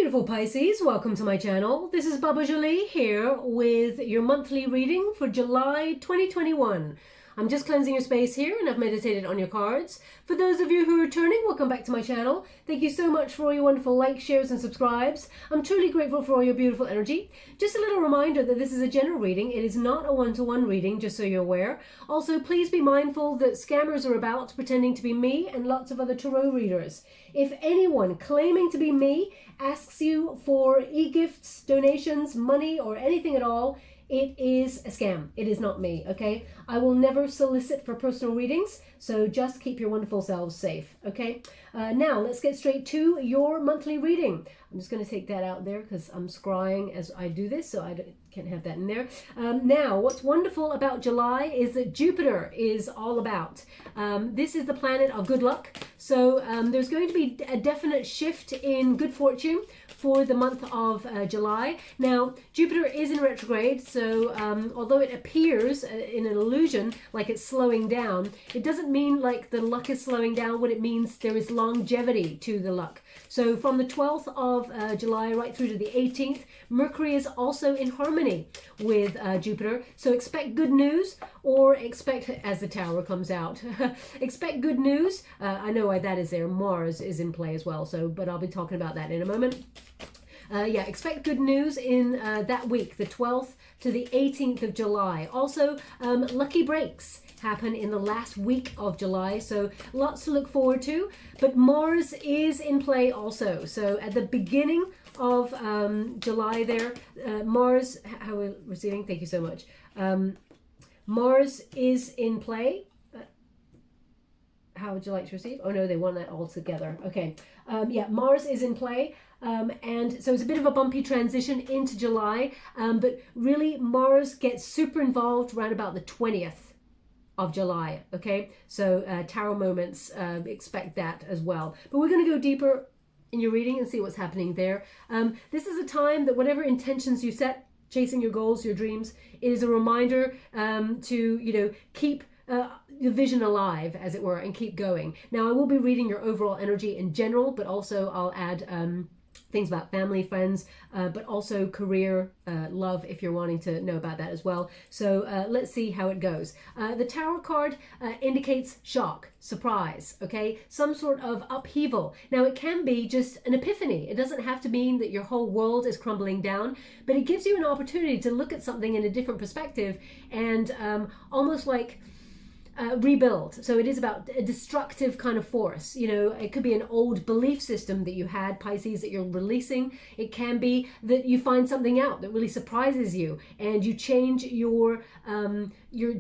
beautiful Pisces, welcome to my channel. This is Baba Jolie here with your monthly reading for July 2021. I'm just cleansing your space here and I've meditated on your cards. For those of you who are returning, welcome back to my channel. Thank you so much for all your wonderful likes, shares and subscribes. I'm truly grateful for all your beautiful energy. Just a little reminder that this is a general reading. It is not a one-to-one reading, just so you're aware. Also, please be mindful that scammers are about pretending to be me and lots of other tarot readers. If anyone claiming to be me asks you for e-gifts, donations, money or anything at all, it is a scam. It is not me, okay? I will never solicit for personal readings, so just keep your wonderful selves safe, okay? Now, let's get straight to your monthly reading. I'm just going to take that out there because I'm scrying as I do this, so I can't have that in there. Now, what's wonderful about July is that Jupiter is all about. This is the planet of good luck, so there's going to be a definite shift in good fortune for the month of July. Now, Jupiter is in retrograde, so although it appears in an illusion like it's slowing down, it doesn't mean like the luck is slowing down. What it means, there is longevity to the luck. So from the 12th of July right through to the 18th, Mercury is also in harmony with Jupiter. So expect good news, or expect, as the tower comes out, expect good news. I know why that is there. Mars is in play as well, so but I'll be talking about that in a moment. Yeah, expect good news in that week, the 12th to the 18th of July. Also, lucky breaks happen in the last week of July, so lots to look forward to. But Mars is in play also. So at the beginning of July there, Mars, how are we receiving? Thank you so much. Mars is in play. How would you like to receive? Oh no, they want that all together. Okay. Yeah, Mars is in play. And so it's a bit of a bumpy transition into July, but really Mars gets super involved around about the 20th of July. Okay, so tarot moments, expect that as well. But we're going to go deeper in your reading and see what's happening there. This is a time that whatever intentions you set, chasing your goals, your dreams, is a reminder to, keep the vision alive, as it were, and keep going. Now, I will be reading your overall energy in general, but also I'll add things about family, friends, but also career, love, if you're wanting to know about that as well. So let's see how it goes. The Tower card indicates shock, surprise, okay? Some sort of upheaval. Now, it can be just an epiphany. It doesn't have to mean that your whole world is crumbling down, but it gives you an opportunity to look at something in a different perspective and almost like rebuild. So it is about a destructive kind of force. It could be an old belief system that you had, Pisces, that you're releasing. It can be that you find something out that really surprises you and you change your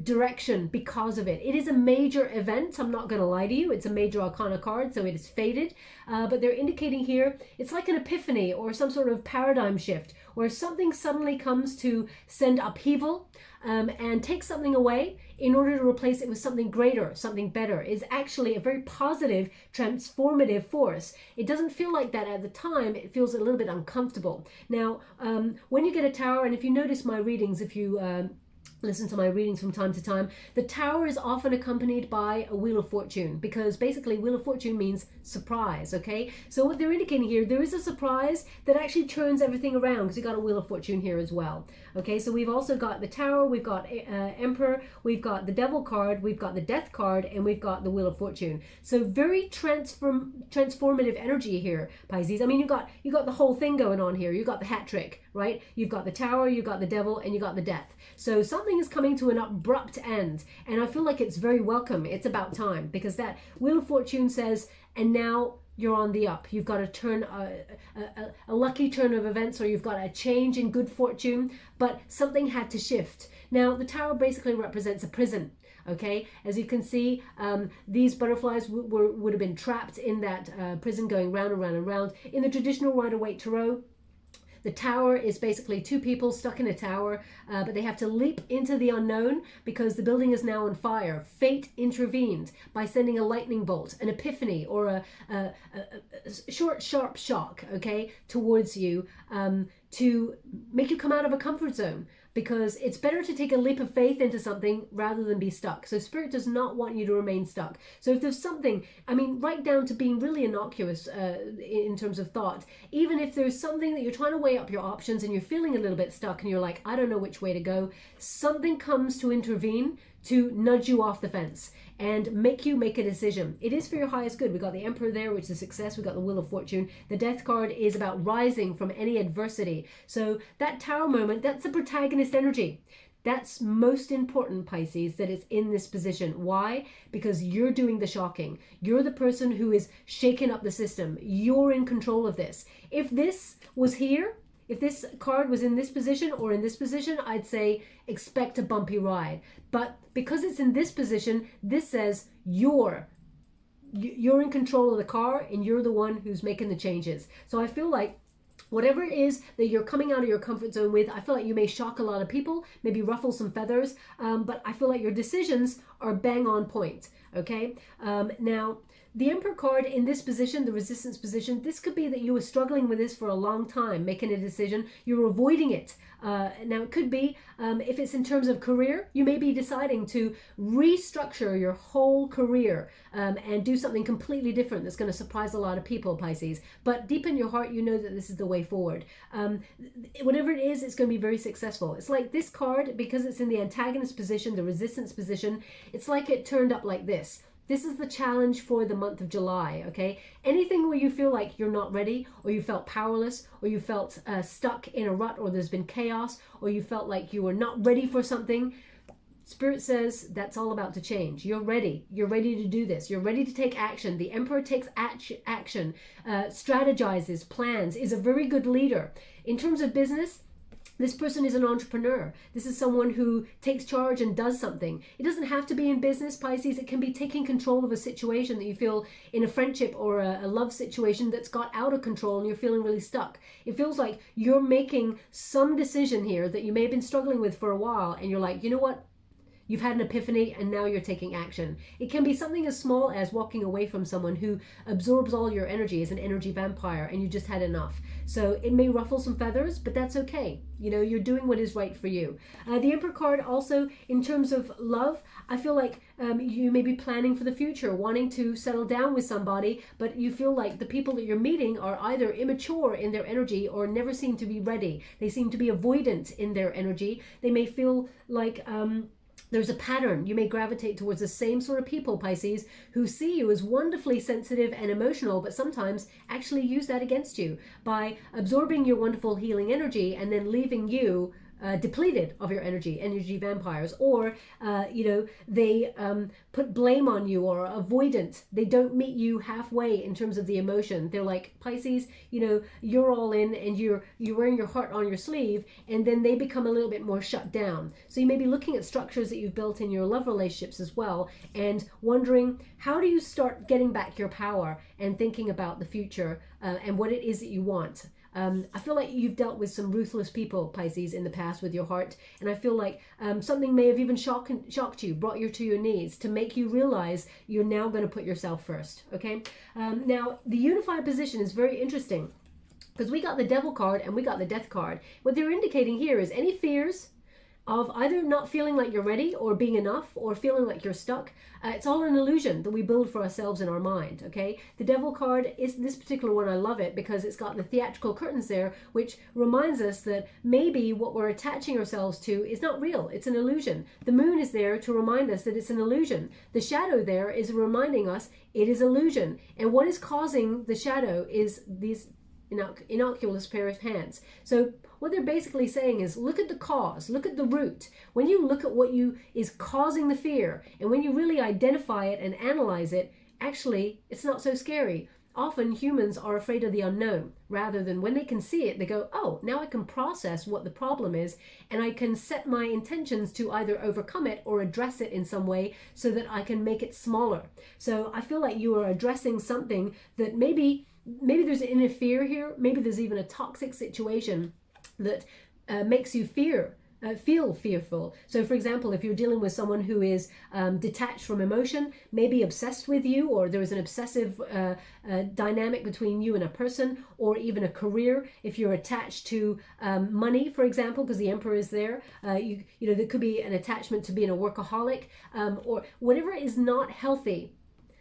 direction because of it. It is a major event. I'm not going to lie to you. It's a major arcana card, so it is fated. But they're indicating here, it's like an epiphany or some sort of paradigm shift where something suddenly comes to send upheaval and take something away in order to replace it with something greater, something better. Is actually a very positive, transformative force. It doesn't feel like that at the time. It feels a little bit uncomfortable. Now, when you get a tower, and if you notice my readings, if you listen to my readings from time to time, the tower is often accompanied by a Wheel of Fortune, because basically Wheel of Fortune means surprise, okay? So what they're indicating here, there is a surprise that actually turns everything around, because you got a Wheel of Fortune here as well, okay? So we've also got the Tower, we've got Emperor, we've got the Devil card, we've got the Death card, and we've got the Wheel of Fortune. So very transformative energy here, Pisces. I mean, you got the whole thing going on here. You got the hat trick, right? You've got the Tower, you got the Devil, and you got the Death. So something is coming to an abrupt end, and I feel like it's very welcome. It's about time, because that Wheel of Fortune says, and now you're on the up. You've got a turn, a lucky turn of events, or you've got a change in good fortune, but something had to shift. Now, the Tower basically represents a prison. Okay, as you can see, these butterflies would have been trapped in that prison, going round and round and round. In the traditional Rider-Waite Tarot, the Tower is basically two people stuck in a tower, but they have to leap into the unknown because the building is now on fire. Fate intervened by sending a lightning bolt, an epiphany, or a short, sharp shock, okay, towards you to make you come out of a comfort zone. because it's better to take a leap of faith into something rather than be stuck. So Spirit does not want you to remain stuck. So if there's something, I mean, right down to being really innocuous in terms of thought, even if there's something that you're trying to weigh up your options and you're feeling a little bit stuck and you're like, I don't know which way to go, something comes to intervene to nudge you off the fence and make you make a decision. It is for your highest good. We got the Emperor there, which is success. We got the Wheel of Fortune. The Death card is about rising from any adversity. So that Tower moment, that's the protagonist energy. That's most important, Pisces, that it's in this position. Why? Because you're doing the shocking. You're the person who is shaking up the system. You're in control of this. If this was here, if this card was in this position or in this position, I'd say expect a bumpy ride. But because it's in this position, this says you're in control of the car and you're the one who's making the changes. So I feel like whatever it is that you're coming out of your comfort zone with, I feel like you may shock a lot of people, maybe ruffle some feathers, but I feel like your decisions are bang on point, okay? Now, the Emperor card in this position, the resistance position, this could be that you were struggling with this for a long time, making a decision. You're avoiding it. Now, it could be, if it's in terms of career, you may be deciding to restructure your whole career and do something completely different that's going to surprise a lot of people, Pisces. But deep in your heart, you know that this is the way forward. Whatever it is, it's going to be very successful. It's like this card, because it's in the antagonist position, the resistance position, it's like it turned up like this. This is the challenge for the month of July, okay? Anything where you feel like you're not ready, or you felt powerless, or you felt stuck in a rut, or there's been chaos, or you felt like you were not ready for something, Spirit says that's all about to change. You're ready. You're ready to do this. You're ready to take action. The Emperor takes action, strategizes, plans, is a very good leader. In terms of business, this person is an entrepreneur. This is someone who takes charge and does something. It doesn't have to be in business, Pisces. It can be taking control of a situation that you feel in a friendship or a love situation that's got out of control and you're feeling really stuck. It feels like you're making some decision here that you may have been struggling with for a while and you're like, you know what? You've had an epiphany and now you're taking action. It can be something as small as walking away from someone who absorbs all your energy as an energy vampire and you just had enough. So it may ruffle some feathers, but that's okay. You know, you're doing what is right for you. The Emperor card also, in terms of love, I feel like you may be planning for the future, wanting to settle down with somebody, but you feel like the people that you're meeting are either immature in their energy or never seem to be ready. They seem to be avoidant in their energy. They may feel like there's a pattern. You may gravitate towards the same sort of people, Pisces, who see you as wonderfully sensitive and emotional, but sometimes actually use that against you by absorbing your wonderful healing energy and then leaving you depleted of your energy vampires, or they put blame on you or are avoidant. They don't meet you halfway in terms of the emotion. They're like, Pisces, you're all in and you're wearing your heart on your sleeve, and then they become a little bit more shut down. So you may be looking at structures that you've built in your love relationships as well and wondering, how do you start getting back your power and thinking about the future and what it is that you want? I feel like you've dealt with some ruthless people, Pisces, in the past with your heart. And I feel like something may have even shocked you, brought you to your knees to make you realize you're now going to put yourself first, okay? Now, the unified position is very interesting because we got the Devil card and we got the Death card. What they're indicating here is any fears of either not feeling like you're ready or being enough or feeling like you're stuck. It's all an illusion that we build for ourselves in our mind, okay? The Devil card is this particular one. I love it because it's got the theatrical curtains there, which reminds us that maybe what we're attaching ourselves to is not real. It's an illusion. The moon is there to remind us that it's an illusion. The shadow there is reminding us it is illusion. And what is causing the shadow is these innocuous pair of hands. So what they're basically saying is, look at the cause, look at the root. When you look at what is causing the fear, and when you really identify it and analyze it, actually, it's not so scary. Often humans are afraid of the unknown, rather than when they can see it, they go, oh, now I can process what the problem is, and I can set my intentions to either overcome it or address it in some way so that I can make it smaller. So I feel like you are addressing something that maybe there's an inner fear here, maybe there's even a toxic situation that makes you fear feel fearful. So for example, if you're dealing with someone who is detached from emotion, maybe obsessed with you, or there is an obsessive dynamic between you and a person, or even a career, if you're attached to money, for example, because the Emperor is there, you know, there could be an attachment to being a workaholic, or whatever is not healthy.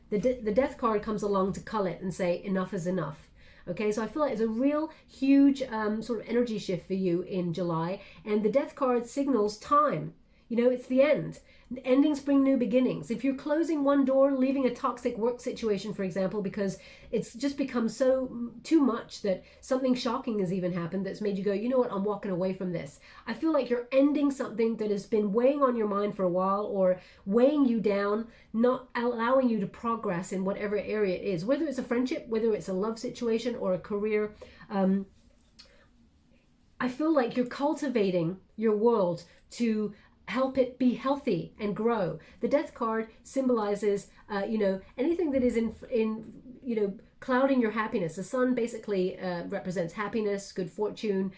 The Death card comes along to cull it and say enough is enough. Okay, so I feel like it's a real huge sort of energy shift for you in July. And the Death card signals time. You know, it's the end. Endings bring new beginnings. If you're closing one door, leaving a toxic work situation, for example, because it's just become so too much that something shocking has even happened that's made you go, you know what, I'm walking away from this. I feel like you're ending something that has been weighing on your mind for a while, or weighing you down, not allowing you to progress in whatever area it is, whether it's a friendship, whether it's a love situation or a career. I feel like you're cultivating your world to help it be healthy and grow. The Death card symbolizes, you know, anything that is in you know, clouding your happiness. The sun basically represents happiness, good fortune,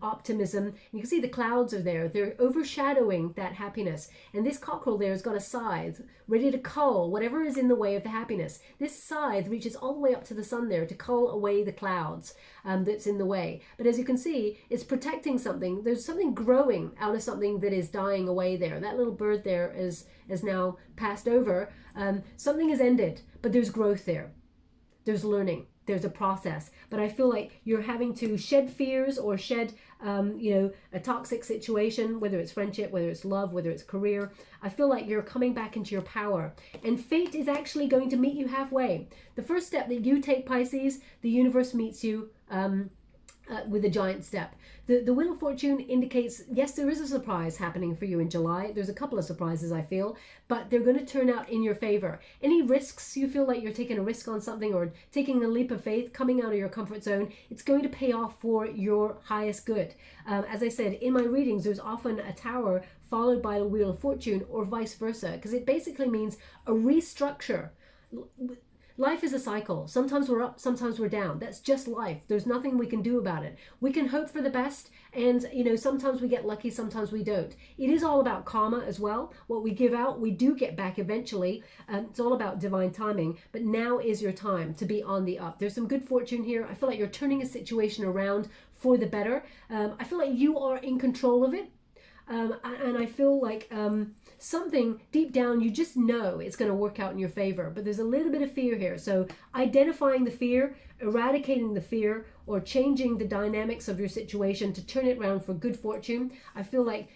optimism. And you can see the clouds are there. They're overshadowing that happiness. And this cockerel there has got a scythe ready to cull whatever is in the way of the happiness. This scythe reaches all the way up to the sun there to cull away the clouds that's in the way. But as you can see, it's protecting something. There's something growing out of something that is dying away there. That little bird there is now passed over. Something is ended, but there's growth there. There's learning, there's a process, but I feel like you're having to shed fears or shed, you know, a toxic situation, whether it's friendship, whether it's love, whether it's career. I feel like you're coming back into your power, and fate is actually going to meet you halfway. The first step that you take, Pisces, the universe meets you with a giant step. The Wheel of Fortune indicates, yes, there is a surprise happening for you in July. There's a couple of surprises, I feel, but they're going to turn out in your favor. Any risks, you feel like you're taking a risk on something or taking a leap of faith, coming out of your comfort zone, it's going to pay off for your highest good. As I said, in my readings, there's often a tower followed by the Wheel of Fortune, or vice versa, because it basically means a restructure. Life is a cycle. Sometimes we're up, sometimes we're down. That's just life. There's nothing we can do about it. We can hope for the best, and you know, sometimes we get lucky, sometimes we don't. It is all about karma as well. What we give out, we do get back eventually. It's all about divine timing, but now is your time to be on the up. There's some good fortune here. I feel like you're turning a situation around for the better. I feel like you are in control of it. And I feel like something deep down, you just know it's going to work out in your favor, but there's a little bit of fear here. So identifying the fear, eradicating the fear, or changing the dynamics of your situation to turn it around for good fortune. I feel like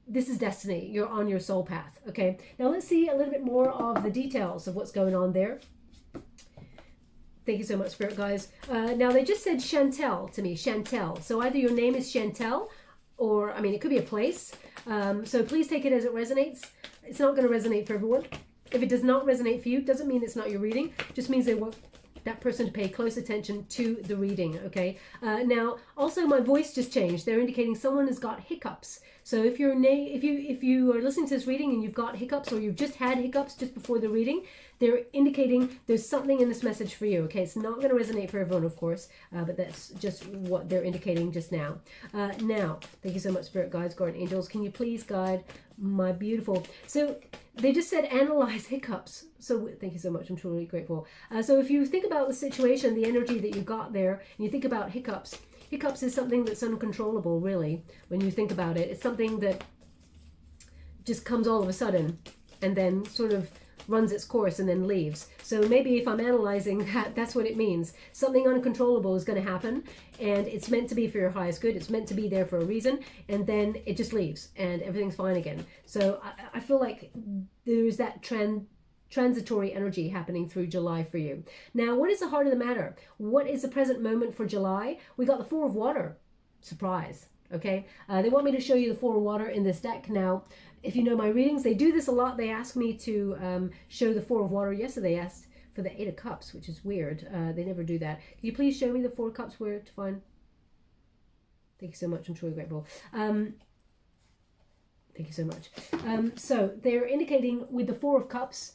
this is destiny. You're on your soul path. Okay, now let's see a little bit more of the details of what's going on there. Thank you so much, Spirit Guys. Now they just said Chantel to me, Chantel. So either your name is Chantel, or, I mean, it could be a place. So please take it as it resonates. It's not going to resonate for everyone. If it does not resonate for you, doesn't mean it's not your reading. Just means they want that person to pay close attention to the reading, okay? Now, also my voice just changed. They're indicating someone has got hiccups. So if you're if you are listening to this reading and you've got hiccups, or you've just had hiccups just before the reading, they're indicating there's something in this message for you, okay? It's not going to resonate for everyone, of course, but that's just what they're indicating just now. Now, thank you so much, Spirit Guides, Guardian Angels. Can you please guide my beautiful... So they just said analyze hiccups. So thank you so much. I'm truly grateful. So if you think about the situation, the energy that you got there, and you think about hiccups, hiccups is something that's uncontrollable, really, when you think about it. It's something that just comes all of a sudden and then sort of runs its course and then leaves. So maybe if I'm analyzing that, that's what it means. Something uncontrollable is going to happen, and it's meant to be for your highest good. It's meant to be there for a reason, and then it just leaves and everything's fine again. So I feel like there's that transitory energy happening through July for you. Now, what is the heart of the matter? What is the present moment for July? We got the Four of Water. Surprise. Okay. They want me to show you the Four of Water in this deck. Now, if you know my readings, they do this a lot. They ask me to show the Four of Water. Yesterday they asked for the Eight of Cups, which is weird. They never do that. Can you please show me the Four of Cups where to find? Thank you so much. I'm truly grateful. Thank you so much. So they're indicating with the Four of Cups,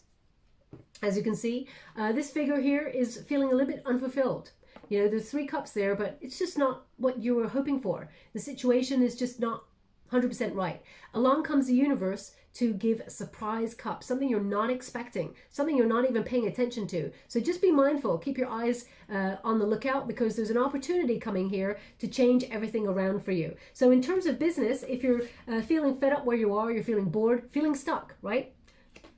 as you can see, this figure here is feeling a little bit unfulfilled. You know, there's 3 cups there, but it's just not what you were hoping for. The situation is just not 100% right. Along comes the universe to give a surprise cup, something you're not expecting, something you're not even paying attention to. So just be mindful, keep your eyes on the lookout, because there's an opportunity coming here to change everything around for you. So in terms of business, if you're feeling fed up where you are, you're feeling bored, feeling stuck, right?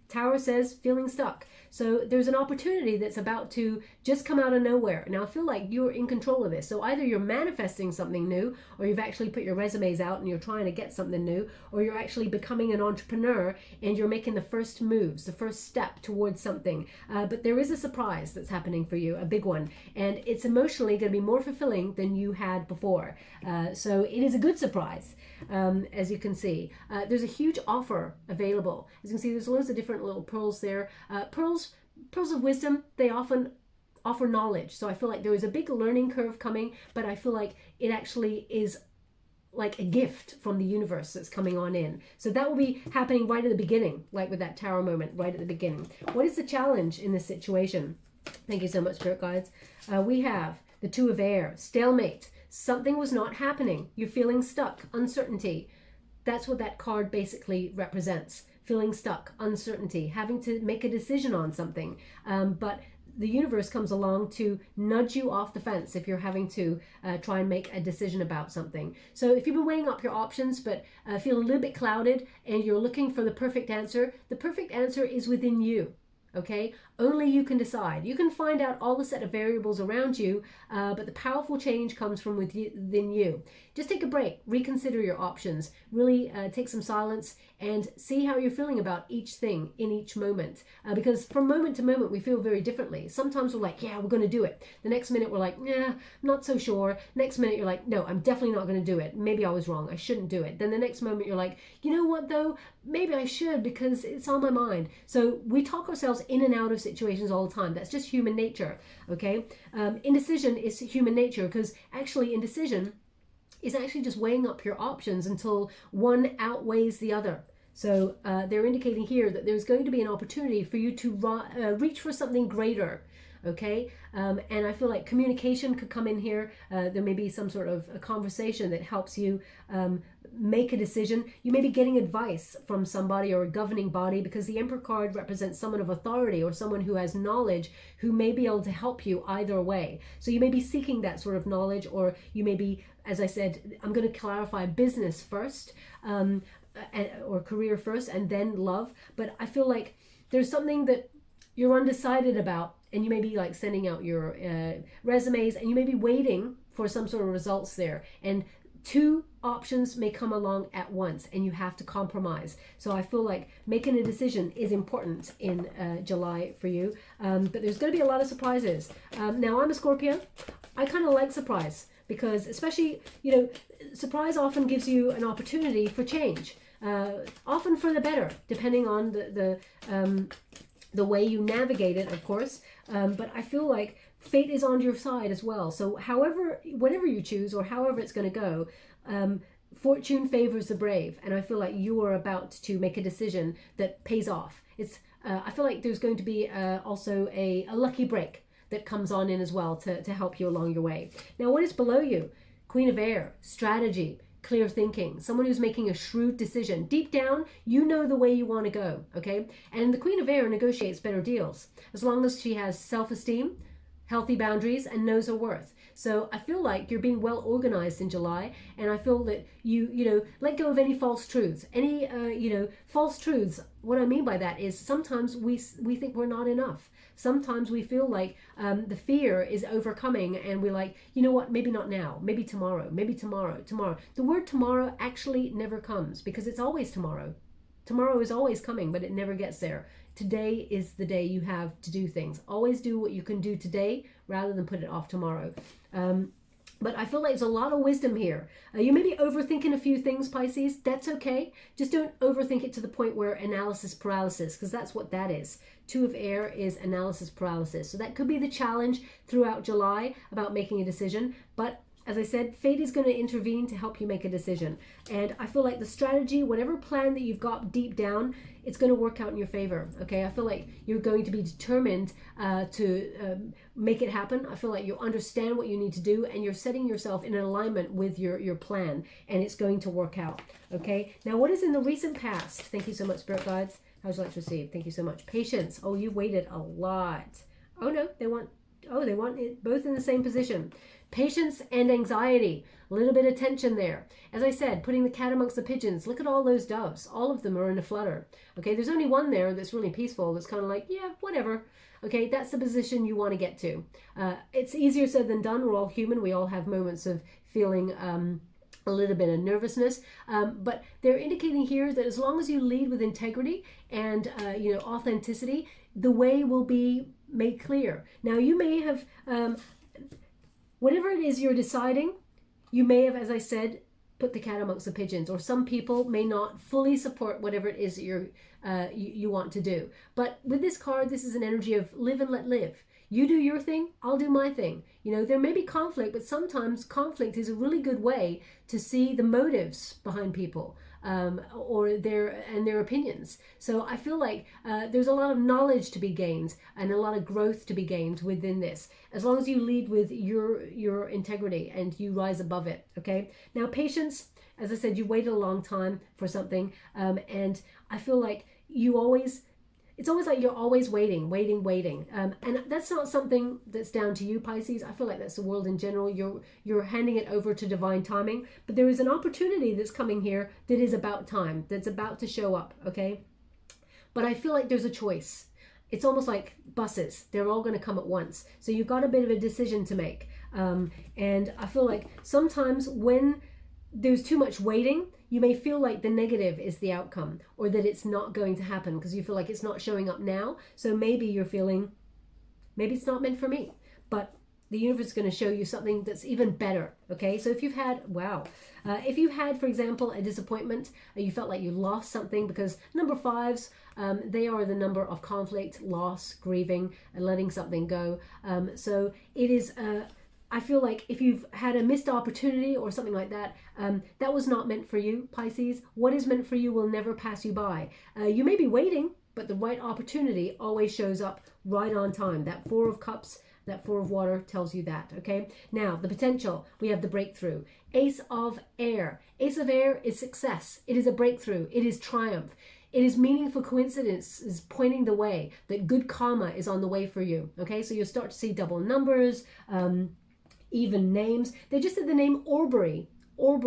Tower says feeling stuck. So there's an opportunity that's about to just come out of nowhere. Now I feel like you're in control of this. So either you're manifesting something new, or you've actually put your resumes out and you're trying to get something new, or you're actually becoming an entrepreneur and you're making the first moves, the first step towards something. But there is a surprise that's happening for you, a big one. And it's emotionally going to be more fulfilling than you had before. So it is a good surprise, as you can see. There's a huge offer available. As you can see, there's loads of different little pearls there. Pearls of wisdom, they often offer knowledge. So I feel like there is a big learning curve coming, but I feel like it actually is like a gift from the universe that's coming on in. So that will be happening right at the beginning, like with that tarot moment right at the beginning. What is the challenge in this situation? Thank you so much, Spirit Guides. We have the Two of Air, stalemate. Something was not happening. You're feeling stuck, uncertainty. That's what that card basically represents. Feeling stuck, uncertainty, having to make a decision on something. But the universe comes along to nudge you off the fence if you're having to try and make a decision about something. So if you've been weighing up your options but feel a little bit clouded and you're looking for the perfect answer is within you. Okay, only you can decide. You can find out all the set of variables around you, but the powerful change comes from within you. Just take a break, reconsider your options, really take some silence and see how you're feeling about each thing in each moment. Because from moment to moment, we feel very differently. Sometimes we're like, yeah, we're going to do it. The next minute we're like, nah, not so sure. Next minute you're like, no, I'm definitely not going to do it. Maybe I was wrong. I shouldn't do it. Then the next moment you're like, you know what though? Maybe I should because it's on my mind. So we talk ourselves in and out of situations all the time. That's just human nature, okay? Indecision is human nature because actually indecision is actually just weighing up your options until one outweighs the other. So they're indicating here that there's going to be an opportunity for you to reach for something greater. Okay, and I feel like communication could come in here. There may be some sort of a conversation that helps you make a decision. You may be getting advice from somebody or a governing body, because the Emperor card represents someone of authority or someone who has knowledge who may be able to help you either way. So you may be seeking that sort of knowledge, or you may be, as I said, I'm going to clarify business first, or career first, and then love. But I feel like there's something that you're undecided about, and you may be like sending out your resumes, and you may be waiting for some sort of results there. And two options may come along at once, and you have to compromise. So I feel like making a decision is important in July for you. But there's going to be a lot of surprises. Now, I'm a Scorpio. I kind of like surprise because, especially, you know, surprise often gives you an opportunity for change. Often for the better, depending on the way you navigate it, of course. But I feel like fate is on your side as well. So whatever you choose or however it's going to go, fortune favors the brave. And I feel like you are about to make a decision that pays off. I feel like there's going to be also a lucky break that comes on in as well to help you along your way. Now, what is below you? Queen of Air, strategy, clear thinking, someone who's making a shrewd decision. Deep down, you know the way you want to go, okay? And the Queen of Air negotiates better deals as long as she has self-esteem, healthy boundaries, and knows her worth. So I feel like you're being well organized in July, and I feel that you let go of any false truths. Any false truths. What I mean by that is sometimes we think we're not enough. Sometimes we feel like the fear is overcoming, and we're like, you know what, maybe not now, maybe tomorrow, tomorrow. The word tomorrow actually never comes because it's always tomorrow. Tomorrow is always coming, but it never gets there. Today is the day you have to do things. Always do what you can do today rather than put it off tomorrow. But I feel like there's a lot of wisdom here. You may be overthinking a few things, Pisces. That's okay. Just don't overthink it to the point where analysis paralysis, because that's what that is. Two of Air is analysis paralysis. So that could be the challenge throughout July about making a decision. But as I said, fate is going to intervene to help you make a decision. And I feel like the strategy, whatever plan that you've got deep down, it's going to work out in your favor. Okay, I feel like you're going to be determined to make it happen. I feel like you understand what you need to do, and you're setting yourself in alignment with your plan, and it's going to work out. Okay, now what is in the recent past? Thank you so much, Spirit Guides. How would you like to receive? Thank you so much. Patience. Oh, you waited a lot. Oh no, they want it both in the same position. Patience and anxiety, a little bit of tension there. As I said, putting the cat amongst the pigeons. Look at all those doves. All of them are in a flutter. Okay, there's only one there that's really peaceful. That's kind of like, yeah, whatever. Okay, that's the position you want to get to. It's easier said than done. We're all human. We all have moments of feeling a little bit of nervousness, but they're indicating here that as long as you lead with integrity and authenticity, the way will be made clear. Now, you may have whatever it is you're deciding, you may have, as I said, put the cat amongst the pigeons, or some people may not fully support whatever it is that you want to do. But with this card, this is an energy of live and let live. You do your thing, I'll do my thing. There may be conflict, but sometimes conflict is a really good way to see the motives behind people or their opinions. So I feel like there's a lot of knowledge to be gained and a lot of growth to be gained within this, as long as you lead with your integrity and you rise above it. Okay. Now, patience, as I said, you waited a long time for something, and I feel like it's always like you're always waiting. And that's not something that's down to you, Pisces. I feel like that's the world in general. You're handing it over to divine timing. But there is an opportunity that's coming here that is about time, that's about to show up, okay? But I feel like there's a choice. It's almost like buses. They're all going to come at once. So you've got a bit of a decision to make. And I feel like sometimes when there's too much waiting, you may feel like the negative is the outcome, or that it's not going to happen because you feel like it's not showing up now. So maybe you're feeling, maybe it's not meant for me, but the universe is going to show you something that's even better. Okay, so if you've had, for example, a disappointment, you felt like you lost something, because number fives, they are the number of conflict, loss, grieving, and letting something go. So it is I feel like if you've had a missed opportunity or something like that, that was not meant for you, Pisces. What is meant for you will never pass you by. You may be waiting, but the right opportunity always shows up right on time. That Four of Cups, that Four of Water tells you that, okay? Now, the potential, we have the breakthrough. Ace of Air. Ace of Air is success. It is a breakthrough. It is triumph. It is meaningful coincidences pointing the way, that good karma is on the way for you, okay? So you'll start to see double numbers, even names. They just said the name Aubrey. So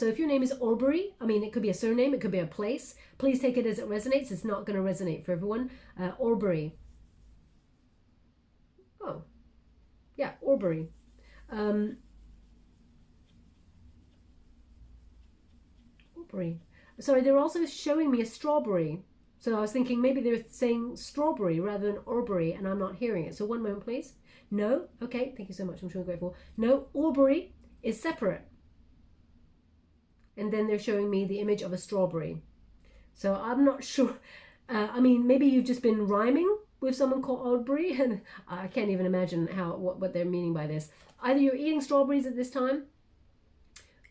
if your name is Aubrey, I mean, it could be a surname, it could be a place. Please take it as it resonates. It's not going to resonate for everyone. Aubrey. Oh, yeah, Aubrey. Aubrey. Sorry, they're also showing me a strawberry. So I was thinking maybe they're saying strawberry rather than Aubrey, and I'm not hearing it. So one moment, please. No. Okay, thank you so much. I'm sure grateful. No, Aubrey is separate. And then they're showing me the image of a strawberry. So I'm not sure. I mean, maybe you've just been rhyming with someone called Aubrey, and I can't even imagine what they're meaning by this. Either you're eating strawberries at this time,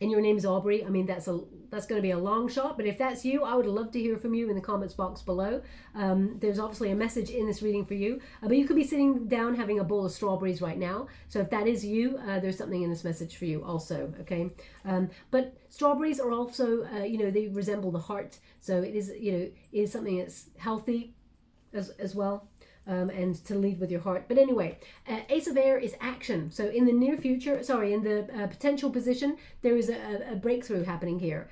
and your name is Aubrey. I mean, that's going to be a long shot, but if that's you, I would love to hear from you in the comments box below. There's obviously a message in this reading for you, but you could be sitting down having a bowl of strawberries right now. So if that is you, there's something in this message for you also, okay? But strawberries are also, they resemble the heart. So it is something that's healthy as well. And to lead with your heart. But anyway, Ace of Air is action. So in the near future, in the potential position, there is a breakthrough happening here.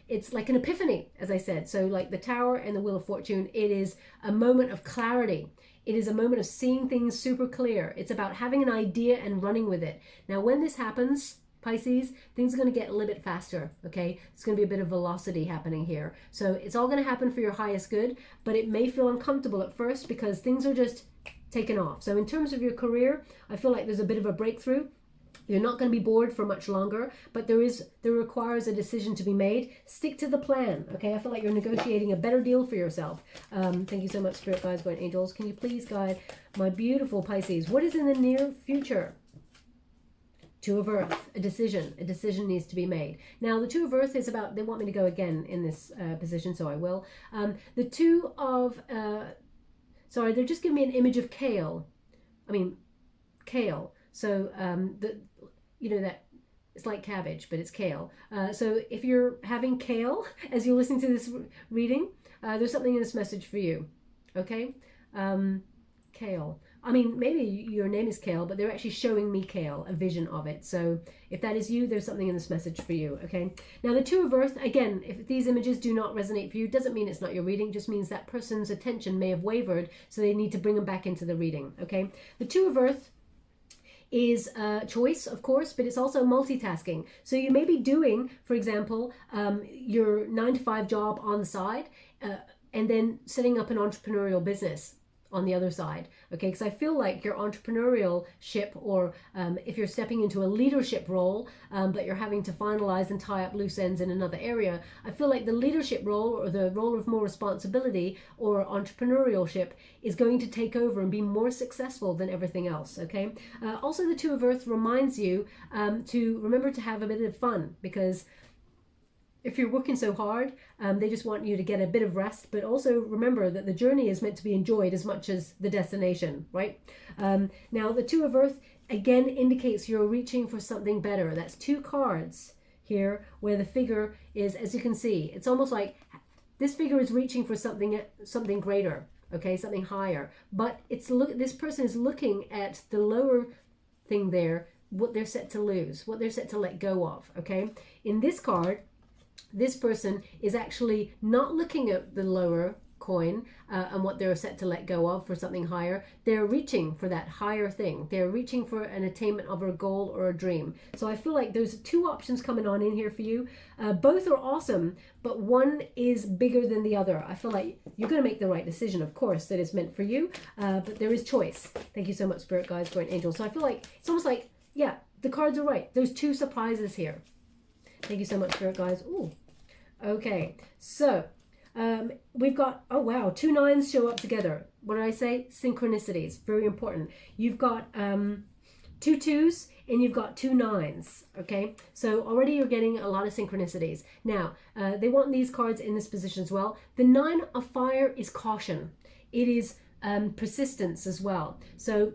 It's like an epiphany, as I said. So like the Tower and the Wheel of Fortune, it is a moment of clarity. It is a moment of seeing things super clear. It's about having an idea and running with it. Now, when this happens, Pisces, things are going to get a little bit faster, okay? It's going to be a bit of velocity happening here. So it's all going to happen for your highest good, but it may feel uncomfortable at first because things are just taken off. So in terms of your career, I feel like there's a bit of a breakthrough. You're not going to be bored for much longer, but there requires a decision to be made. Stick to the plan, okay? I feel like you're negotiating a better deal for yourself. Thank you so much, Spirit Guides, Guardian Angels. Can you please guide my beautiful Pisces? What is in the near future? Two of Earth, a decision. A decision needs to be made. Now, the Two of Earth is about, they want me to go again in this position, so I will. The Two of, sorry, they're just giving me an image of kale. Kale. So, you know that it's like cabbage, but it's kale. So if you're having kale as you're listening to this reading, there's something in this message for you. Okay? Kale. I mean, maybe your name is Kale, but they're actually showing me kale, a vision of it. So if that is you, there's something in this message for you, okay? Now, the Two of Earth, again, if these images do not resonate for you, doesn't mean it's not your reading, just means that person's attention may have wavered, so they need to bring them back into the reading, okay? The Two of Earth is choice, of course, but it's also multitasking. So you may be doing, for example, your 9-to-5 job on the side, and then setting up an entrepreneurial business on the other side, okay? Because I feel like your entrepreneurial ship, or if you're stepping into a leadership role, but you're having to finalize and tie up loose ends in another area, I feel like the leadership role, or the role of more responsibility, or entrepreneurship, is going to take over and be more successful than everything else, okay? Also, the Two of Earth reminds you to remember to have a bit of fun, because if you're working so hard, they just want you to get a bit of rest, but also remember that the journey is meant to be enjoyed as much as the destination, right? Now, the Two of Earth, again, indicates you're reaching for something better. That's two cards here where the figure is, as you can see, it's almost like this figure is reaching for something greater, okay, something higher. But this person is looking at the lower thing there, what they're set to lose, what they're set to let go of, okay? In this card, this person is actually not looking at the lower coin and what they're set to let go of for something higher. They're reaching for that higher thing. They're reaching for an attainment of a goal or a dream. So I feel like there's two options coming on in here for you. Both are awesome, but one is bigger than the other. I feel like you're going to make the right decision, of course, that is meant for you, but there is choice. Thank you so much, Spirit Guides, Guardian Angels. So I feel like it's almost like, yeah, the cards are right. There's two surprises here. Thank you so much, Spirit Guides. Ooh. Okay, so we've got, oh wow, 2 9s show up together. What did I say? Synchronicities, very important. You've got 2 2s and you've got 2 9s, okay? So already you're getting a lot of synchronicities. Now, they want these cards in this position as well. The 9 of Fire is caution. It is persistence as well. So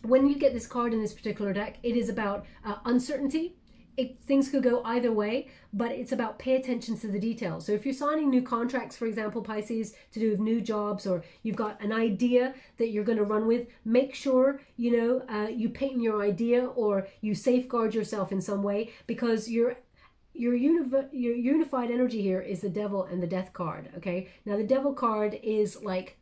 when you get this card in this particular deck, it is about uncertainty. Things could go either way, but it's about pay attention to the details. So if you're signing new contracts, for example, Pisces, to do with new jobs, or you've got an idea that you're going to run with, make sure, you know, you patent your idea, or you safeguard yourself in some way, because your unified energy here is the Devil and the Death card, okay? Now, the Devil card is like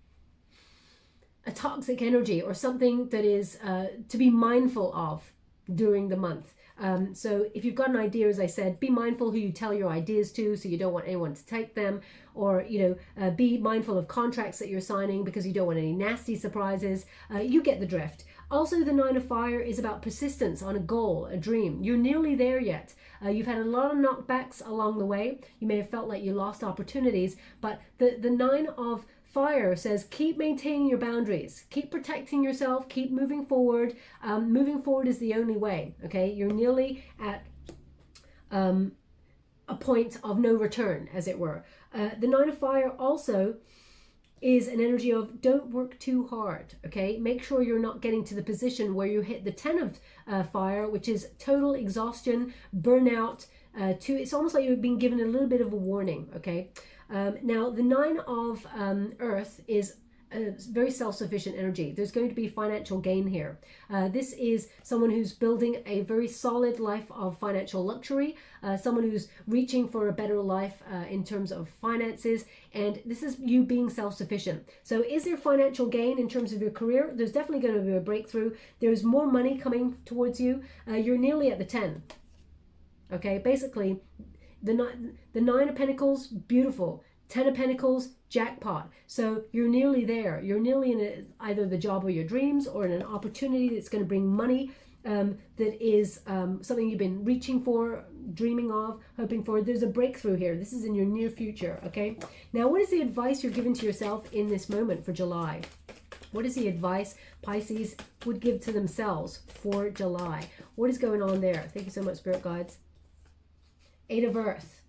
a toxic energy, or something that is to be mindful of during the month. So if you've got an idea, as I said, be mindful who you tell your ideas to, so you don't want anyone to take them, or, you know, be mindful of contracts that you're signing, because you don't want any nasty surprises. You get the drift. Also, the 9 of Fire is about persistence on a goal, a dream. You're nearly there yet. You've had a lot of knockbacks along the way. You may have felt like you lost opportunities, but the 9 of Fire says keep maintaining your boundaries, keep protecting yourself, keep moving forward. Moving forward is the only way, okay? You're nearly at a point of no return, as it were. The 9 of Fire also is an energy of don't work too hard, okay? Make sure you're not getting to the position where you hit the 10 of Fire, which is total exhaustion, burnout. It's almost like you've been given a little bit of a warning, okay? Now, the 9 of Earth is a very self-sufficient energy. There's going to be financial gain here. This is someone who's building a very solid life of financial luxury, someone who's reaching for a better life in terms of finances, and this is you being self-sufficient. So is there financial gain in terms of your career? There's definitely going to be a breakthrough. There's more money coming towards you. You're nearly at the 10. Okay, basically, the 9 of Pentacles, beautiful. 10 of Pentacles, jackpot. So you're nearly there. You're nearly in either the job of your dreams, or in an opportunity that's going to bring money that is something you've been reaching for, dreaming of, hoping for. There's a breakthrough here. This is in your near future, okay? Now, what is the advice you're giving to yourself in this moment for July? What is the advice Pisces would give to themselves for July? What is going on there? Thank you so much, Spirit Guides. Eight of Earth.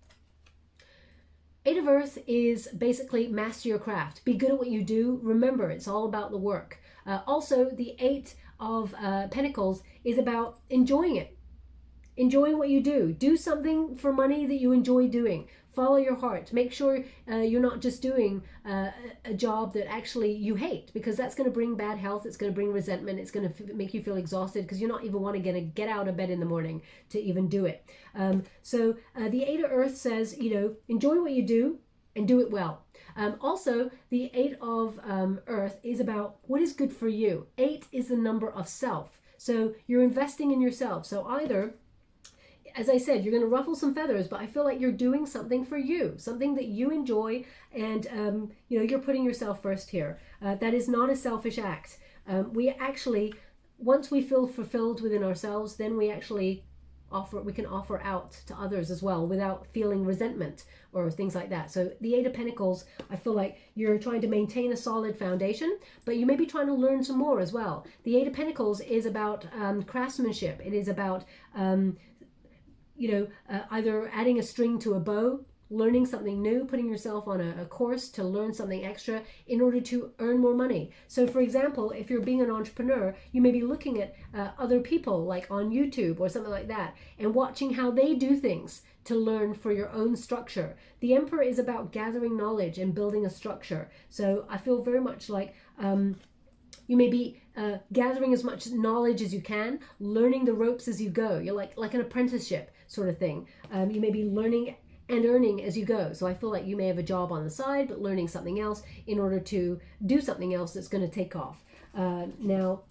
Eight of Earth is basically master your craft. Be good at what you do. Remember, it's all about the work. Also, the Eight of Pentacles is about enjoying it. Enjoying what you do. Do something for money that you enjoy doing. Follow your heart. Make sure you're not just doing a job that actually you hate, because that's going to bring bad health. It's going to bring resentment. It's going to make you feel exhausted because you're not even want to get out of bed in the morning to even do it. So the Eight of Earth says, enjoy what you do and do it well. Also, the Eight of Earth is about what is good for you. 8 is the number of self. So you're investing in yourself. So either, as I said, you're going to ruffle some feathers, but I feel like you're doing something for you, something that you enjoy, and you're putting yourself first here. That is not a selfish act. We actually, once we feel fulfilled within ourselves, then we actually can offer out to others as well without feeling resentment or things like that. So the Eight of Pentacles, I feel like you're trying to maintain a solid foundation, but you may be trying to learn some more as well. The Eight of Pentacles is about craftsmanship. It is about either adding a string to a bow, learning something new, putting yourself on a course to learn something extra in order to earn more money. So for example, if you're being an entrepreneur, you may be looking at other people like on YouTube or something like that and watching how they do things to learn for your own structure. The Emperor is about gathering knowledge and building a structure. So I feel very much like you may be gathering as much knowledge as you can, learning the ropes as you go. You're like an apprenticeship sort of thing. You may be learning and earning as you go. So I feel like you may have a job on the side, but learning something else in order to do something else that's going to take off. Now,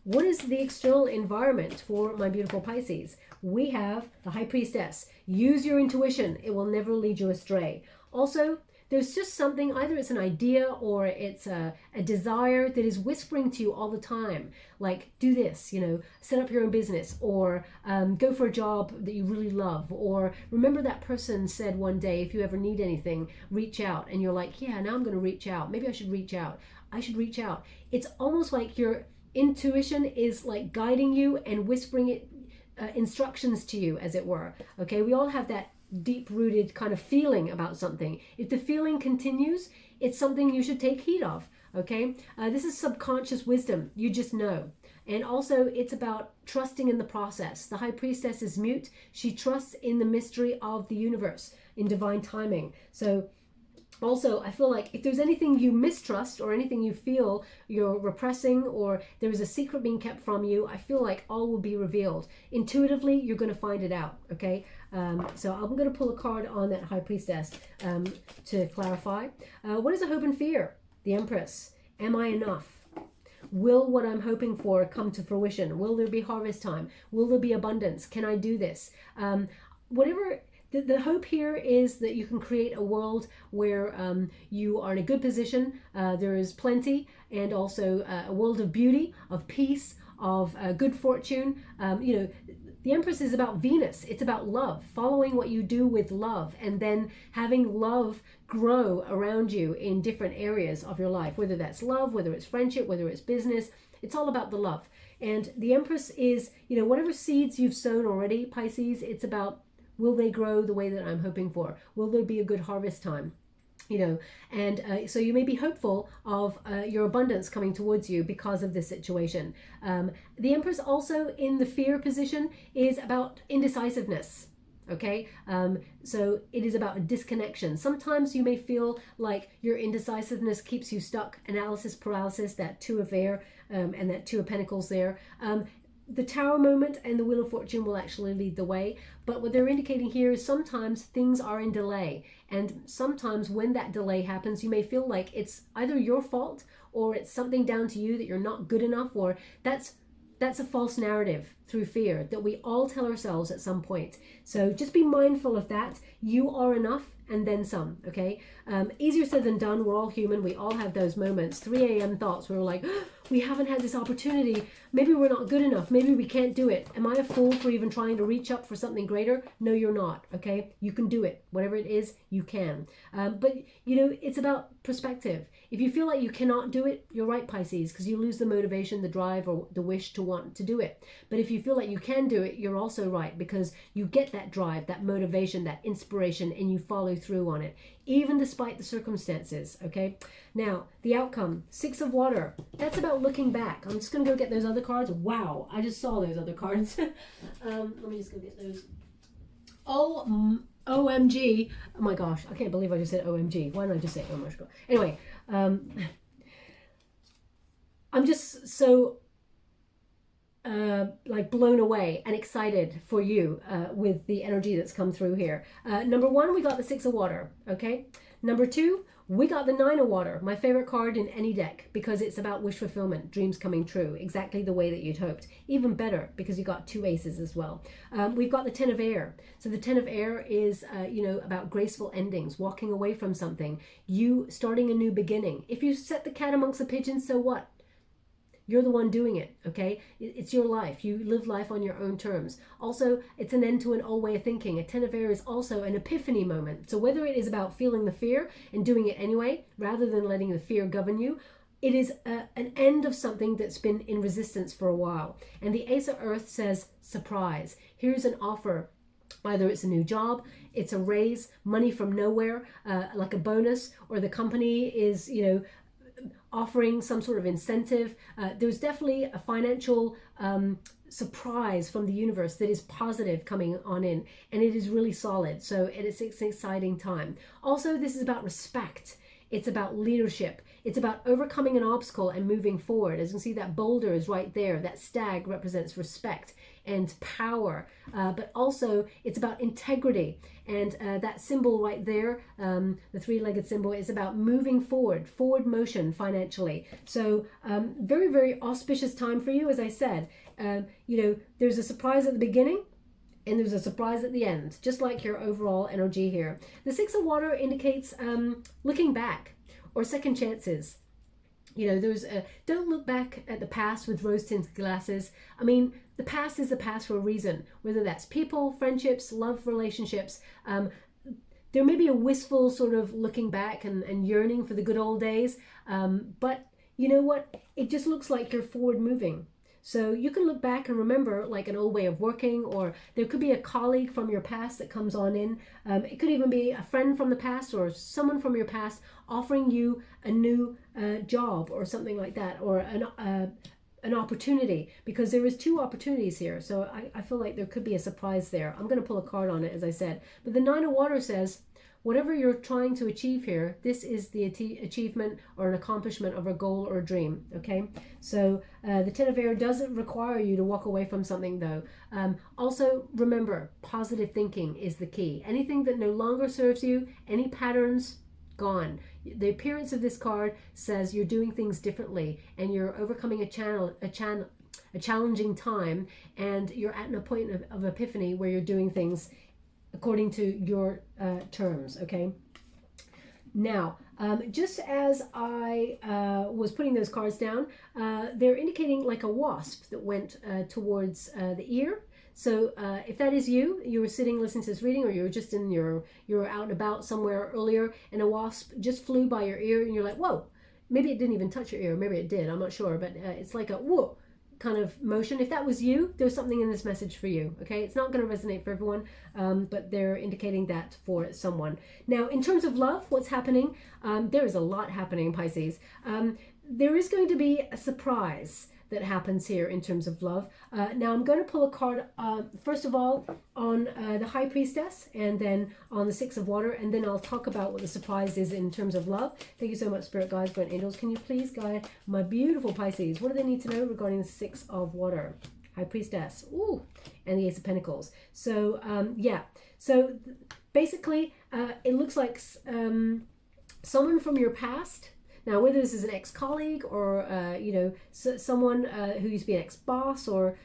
what is the external environment for my beautiful Pisces? We have the High Priestess. Use your intuition. It will never lead you astray. Also, there's just something, either it's an idea or it's a desire that is whispering to you all the time. Like, do this, set up your own business, or go for a job that you really love. Or remember that person said one day, if you ever need anything, reach out. And you're like, yeah, now I'm going to reach out. Maybe I should reach out. I should reach out. It's almost like your intuition is like guiding you and whispering instructions to you, as it were. Okay, we all have that deep-rooted kind of feeling about something. If the feeling continues, it's something you should take heed of. Okay, this is subconscious wisdom. You just know. And also, it's about trusting in the process. The High Priestess is mute. She trusts in the mystery of the universe, in divine timing. So also, I feel like if there's anything you mistrust or anything you feel you're repressing or there's a secret being kept from you, I feel like all will be revealed. Intuitively, you're going to find it out, okay? So I'm going to pull a card on that High Priestess to clarify. What is a hope and fear? The Empress. Am I enough? Will what I'm hoping for come to fruition? Will there be harvest time? Will there be abundance? Can I do this? Whatever. The hope here is that you can create a world where you are in a good position. There is plenty, and also a world of beauty, of peace, of good fortune. The Empress is about Venus. It's about love, following what you do with love, and then having love grow around you in different areas of your life, whether that's love, whether it's friendship, whether it's business. It's all about the love. And the Empress is, whatever seeds you've sown already, Pisces, it's about, will they grow the way that I'm hoping for? Will there be a good harvest time? So you may be hopeful of your abundance coming towards you because of this situation. The Empress also in the fear position is about indecisiveness. Okay, so it is about a disconnection. Sometimes you may feel like your indecisiveness keeps you stuck. Analysis paralysis, that Two of Air and that Two of Pentacles there. The Tower moment and the Wheel of Fortune will actually lead the way. But what they're indicating here is sometimes things are in delay. And sometimes when that delay happens, you may feel like it's either your fault or it's something down to you that you're not good enough, or that's a false narrative through fear that we all tell ourselves at some point. So just be mindful of that. You are enough, and then some, okay? Easier said than done. We're all human. We all have those moments. 3 a.m. thoughts where we're like, oh, we haven't had this opportunity. Maybe we're not good enough. Maybe we can't do it. Am I a fool for even trying to reach up for something greater? No, you're not, okay? You can do it. Whatever it is, you can. But, you know, it's about perspective. If you feel like you cannot do it, you're right, Pisces, because you lose the motivation, the drive, or the wish to want to do it. But if you feel like you can do it, you're also right, because you get that drive, that motivation, that inspiration, and you follow through on it, even despite the circumstances, okay? Now, the outcome, 6 of Water. That's about looking back. I'm just going to go get those other cards. Wow, I just saw those other cards. Let me just go get those. OMG. Oh my gosh, I can't believe I just said OMG. Why didn't I just say oh my gosh? Anyway, I'm just so like blown away and excited for you with the energy that's come through here. Number 1, we got the 6 of Water, okay? Number 2, we got the 9 of Water, my favorite card in any deck, because it's about wish fulfillment, dreams coming true, exactly the way that you'd hoped. Even better, because you got 2 aces as well. We've got the 10 of Air. So the 10 of Air is, you know, about graceful endings, walking away from something, you starting a new beginning. If you set the cat amongst the pigeons, so what? You're the one doing it, okay? It's your life. You live life on your own terms. Also, it's an end to an old way of thinking. A 10 of Air is also an epiphany moment. So whether it is about feeling the fear and doing it anyway, rather than letting the fear govern you, it is an end of something that's been in resistance for a while. And the Ace of Earth says surprise. Here's an offer. Either it's a new job, it's a raise, money from nowhere, like a bonus, or the company is, you know, offering some sort of incentive. There's definitely a financial surprise from the universe that is positive coming on in, and it is really solid. So it's an exciting time. Also, this is about respect. It's about leadership. It's about overcoming an obstacle and moving forward. As you can see, that boulder is right there. That stag represents respect and power, but also it's about integrity. And that symbol right there, the 3-legged symbol, is about moving forward motion financially. So very, very auspicious time for you. As I said, you know, there's a surprise at the beginning, and there's a surprise at the end, just like your overall energy here. The 6 of Water indicates looking back or second chances. You know, there's don't look back at the past with rose-tinted glasses. I mean, the past is the past for a reason, whether that's people, friendships, love relationships. There may be a wistful sort of looking back and yearning for the good old days, but you know what? It just looks like you're forward moving. So you can look back and remember like an old way of working, or there could be a colleague from your past that comes on in. It could even be a friend from the past or someone from your past offering you a new job or something like that, or an opportunity, because there is 2 opportunities here. So I feel like there could be a surprise there. I'm going to pull a card on it, as I said. But the 9 of Water says, whatever you're trying to achieve here, this is the achievement or an accomplishment of a goal or a dream, okay? So the 10 of Air doesn't require you to walk away from something, though. Also, remember, positive thinking is the key. Anything that no longer serves you, any patterns, gone. The appearance of this card says you're doing things differently, and you're overcoming a challenging time, and you're at an point of epiphany where you're doing things according to your terms, okay? Now, just as I was putting those cards down, they're indicating like a wasp that went towards the ear. So if that is you, you were sitting listening to this reading, or you were just in you were out and about somewhere earlier, and a wasp just flew by your ear, and you're like, whoa, maybe it didn't even touch your ear, maybe it did, I'm not sure, but it's like a whoa kind of motion. If that was you, there's something in this message for you, okay? It's not going to resonate for everyone, but they're indicating that for someone. Now, in terms of love, what's happening? There is a lot happening, Pisces. There is going to be a surprise that happens here in terms of love. Now I'm going to pull a card, first of all, on the High Priestess, and then on the 6 of Water, and then I'll talk about what the surprise is in terms of love. Thank you so much, Spirit Guides, Guardian Angels. Can you please guide my beautiful Pisces? What do they need to know regarding the 6 of Water? High Priestess, ooh, and the Ace of Pentacles. So, yeah. So, basically, it looks like someone from your past. Now, whether this is an ex-colleague or, you know, someone who used to be an ex-boss, or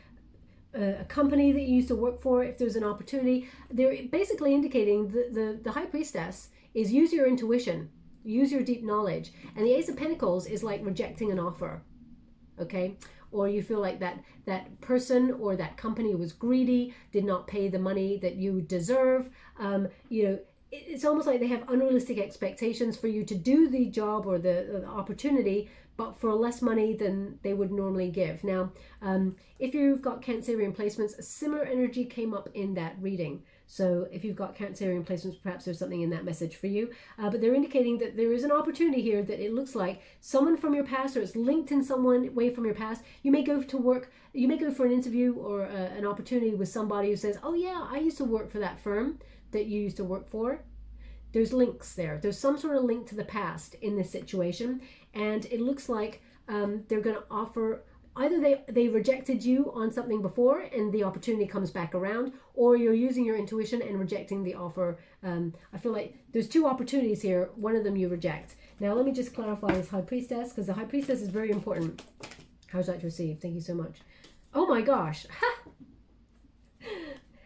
a company that you used to work for, if there's an opportunity, they're basically indicating the High Priestess is use your intuition, use your deep knowledge. And the Ace of Pentacles is like rejecting an offer, okay? Or you feel like that person or that company was greedy, did not pay the money that you deserve. You know, it's almost like they have unrealistic expectations for you to do the job or the opportunity, but for less money than they would normally give. Now, if you've got Cancerian placements, a similar energy came up in that reading. So if you've got Cancerian placements, perhaps there's something in that message for you. But they're indicating that there is an opportunity here that it looks like someone from your past, or it's linked in some way from your past. You may go to work, you may go for an interview or an opportunity with somebody who says, oh yeah, I used to work for that firm that you used to work for. There's links there. There's some sort of link to the past in this situation. And it looks like they're going to offer, either they rejected you on something before and the opportunity comes back around, or you're using your intuition and rejecting the offer. I feel like there's two opportunities here. One of them you reject. Now, let me just clarify this High Priestess, because the High Priestess is very important. How's that to receive? Thank you so much. Oh my gosh.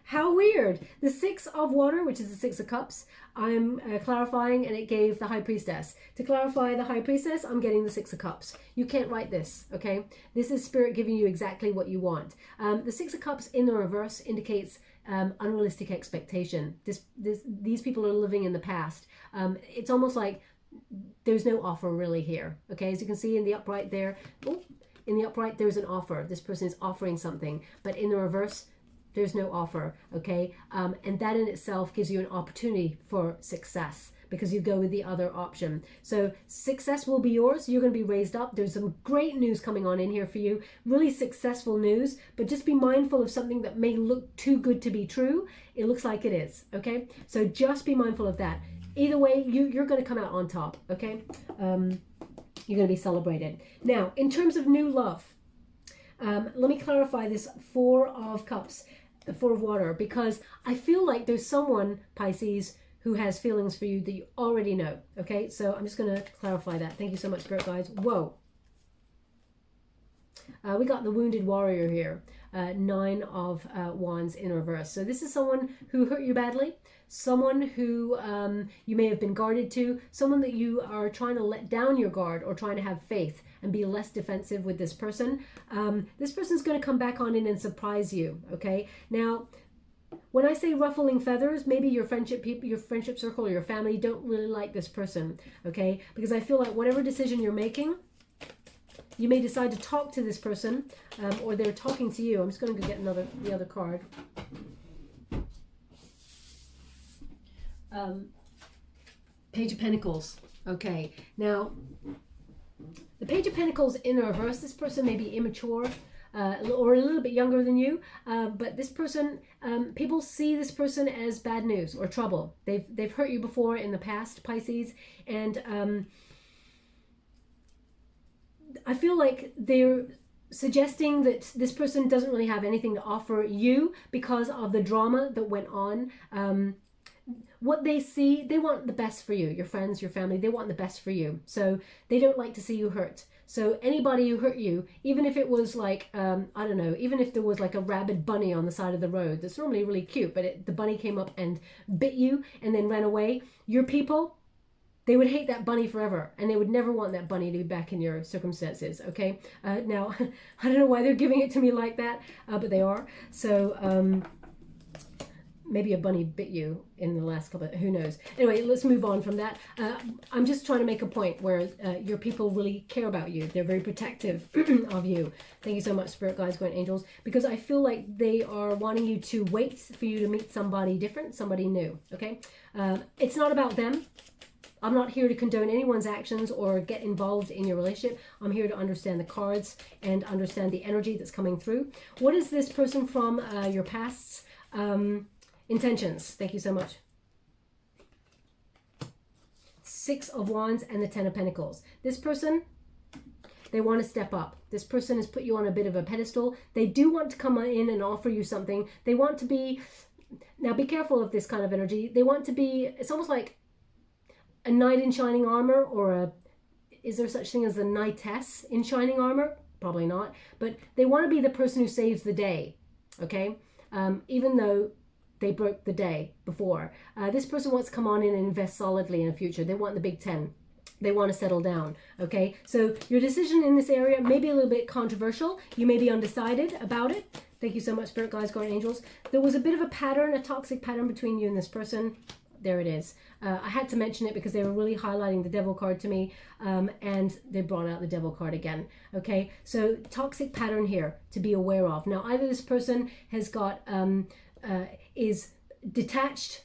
How weird. The Six of Water, which is the Six of Cups, I'm clarifying, and it gave the High Priestess. To clarify the High Priestess, I'm getting the Six of Cups. You can't write this, okay? This is Spirit giving you exactly what you want. The Six of Cups in the reverse indicates unrealistic expectation. These people are living in the past. It's almost like there's no offer really here, okay? As you can see in the upright there, in the upright there's an offer. This person is offering something, but in the reverse, there's no offer, okay? And that in itself gives you an opportunity for success, because you go with the other option. So success will be yours. You're going to be raised up. There's some great news coming on in here for you, really successful news, but just be mindful of something that may look too good to be true. It looks like it is, okay? So just be mindful of that. Either way, you're going to come out on top, okay? You're going to be celebrated. Now, in terms of new love, let me clarify this Four of Cups, the Four of Water, because I feel like there's someone, Pisces, who has feelings for you that you already know, okay? So I'm just going to clarify that. Thank you so much, Spirit Guides. Whoa. We got the Wounded Warrior here, Nine of Wands in reverse. So this is someone who hurt you badly, someone who you may have been guarded to, someone that you are trying to let down your guard or trying to have faith and be less defensive with this person. This person's going to come back on in and surprise you, okay? Now, when I say ruffling feathers, maybe your friendship people, your friendship circle or your family don't really like this person, okay? Because I feel like whatever decision you're making, you may decide to talk to this person, or they're talking to you. I'm just going to go get the other card. Page of Pentacles. Okay, now the Page of Pentacles in reverse. This person may be immature or a little bit younger than you, but this person, people see this person as bad news or trouble. They've hurt you before in the past, Pisces, and I feel like they're suggesting that this person doesn't really have anything to offer you because of the drama that went on. What they see, they want the best for you, your friends, your family, they want the best for you. So they don't like to see you hurt. So anybody who hurt you, even if it was like, I don't know, even if there was like a rabid bunny on the side of the road, that's normally really cute, but the bunny came up and bit you and then ran away, your people, they would hate that bunny forever, and they would never want that bunny to be back in your circumstances, okay? Now, I don't know why they're giving it to me like that, but they are. So maybe a bunny bit you in the last couple of, who knows? Anyway, let's move on from that. I'm just trying to make a point where your people really care about you. They're very protective of you. Thank you so much, Spirit Guides, Guardian Angels, because I feel like they are wanting you to wait for you to meet somebody different, somebody new, okay? It's not about them. I'm not here to condone anyone's actions or get involved in your relationship. I'm here to understand the cards and understand the energy that's coming through. What is this person from your past's intentions? Thank you so much. Six of Wands and the Ten of Pentacles. This person, they want to step up. This person has put you on a bit of a pedestal. They do want to come in and offer you something. They want to be, now be careful of this kind of energy. They want to be, it's almost like a knight in shining armor, or is there such thing as a knightess in shining armor? Probably not, but they want to be the person who saves the day. okay? Even though they broke the day before. This person wants to come on in and invest solidly in the future. They want the big 10. They want to settle down, okay? So your decision in this area may be a little bit controversial. You may be undecided about it. Thank you so much, Spirit Guides, Guardian Angels. There was a bit of a pattern, a toxic pattern between you and this person. There it is. I had to mention it because they were really highlighting the Devil card to me, and they brought out the Devil card again. Okay, so toxic pattern here to be aware of. Now, either this person has got is detached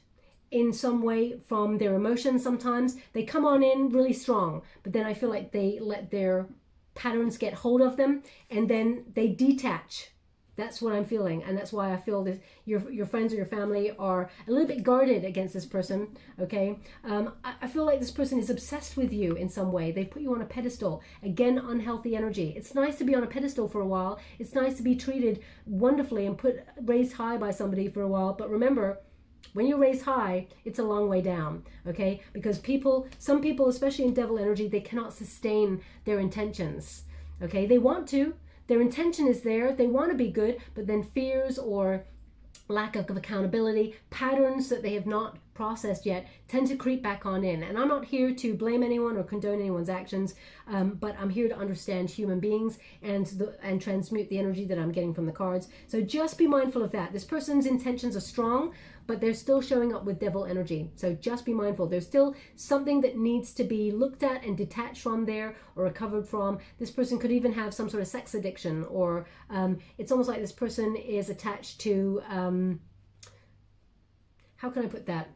in some way from their emotions. Sometimes they come on in really strong, but then I feel like they let their patterns get hold of them, and then they detach. That's what I'm feeling, and that's why I feel that your friends or your family are a little bit guarded against this person, okay? I feel like this person is obsessed with you in some way. They put you on a pedestal. Again, unhealthy energy. It's nice to be on a pedestal for a while. It's nice to be treated wonderfully and raised high by somebody for a while, but remember, when you're raised high, it's a long way down, okay? Because some people, especially in devil energy, they cannot sustain their intentions, okay? They want to. Their intention is there. They want to be good, but then fears or lack of accountability, patterns that they have not processed yet tend to creep back on in. And I'm not here to blame anyone or condone anyone's actions, but I'm here to understand human beings and transmute the energy that I'm getting from the cards. So just be mindful of that. This person's intentions are strong, but they're still showing up with devil energy. So just be mindful. There's still something that needs to be looked at and detached from there or recovered from. This person could even have some sort of sex addiction, or it's almost like this person is attached to, how can I put that?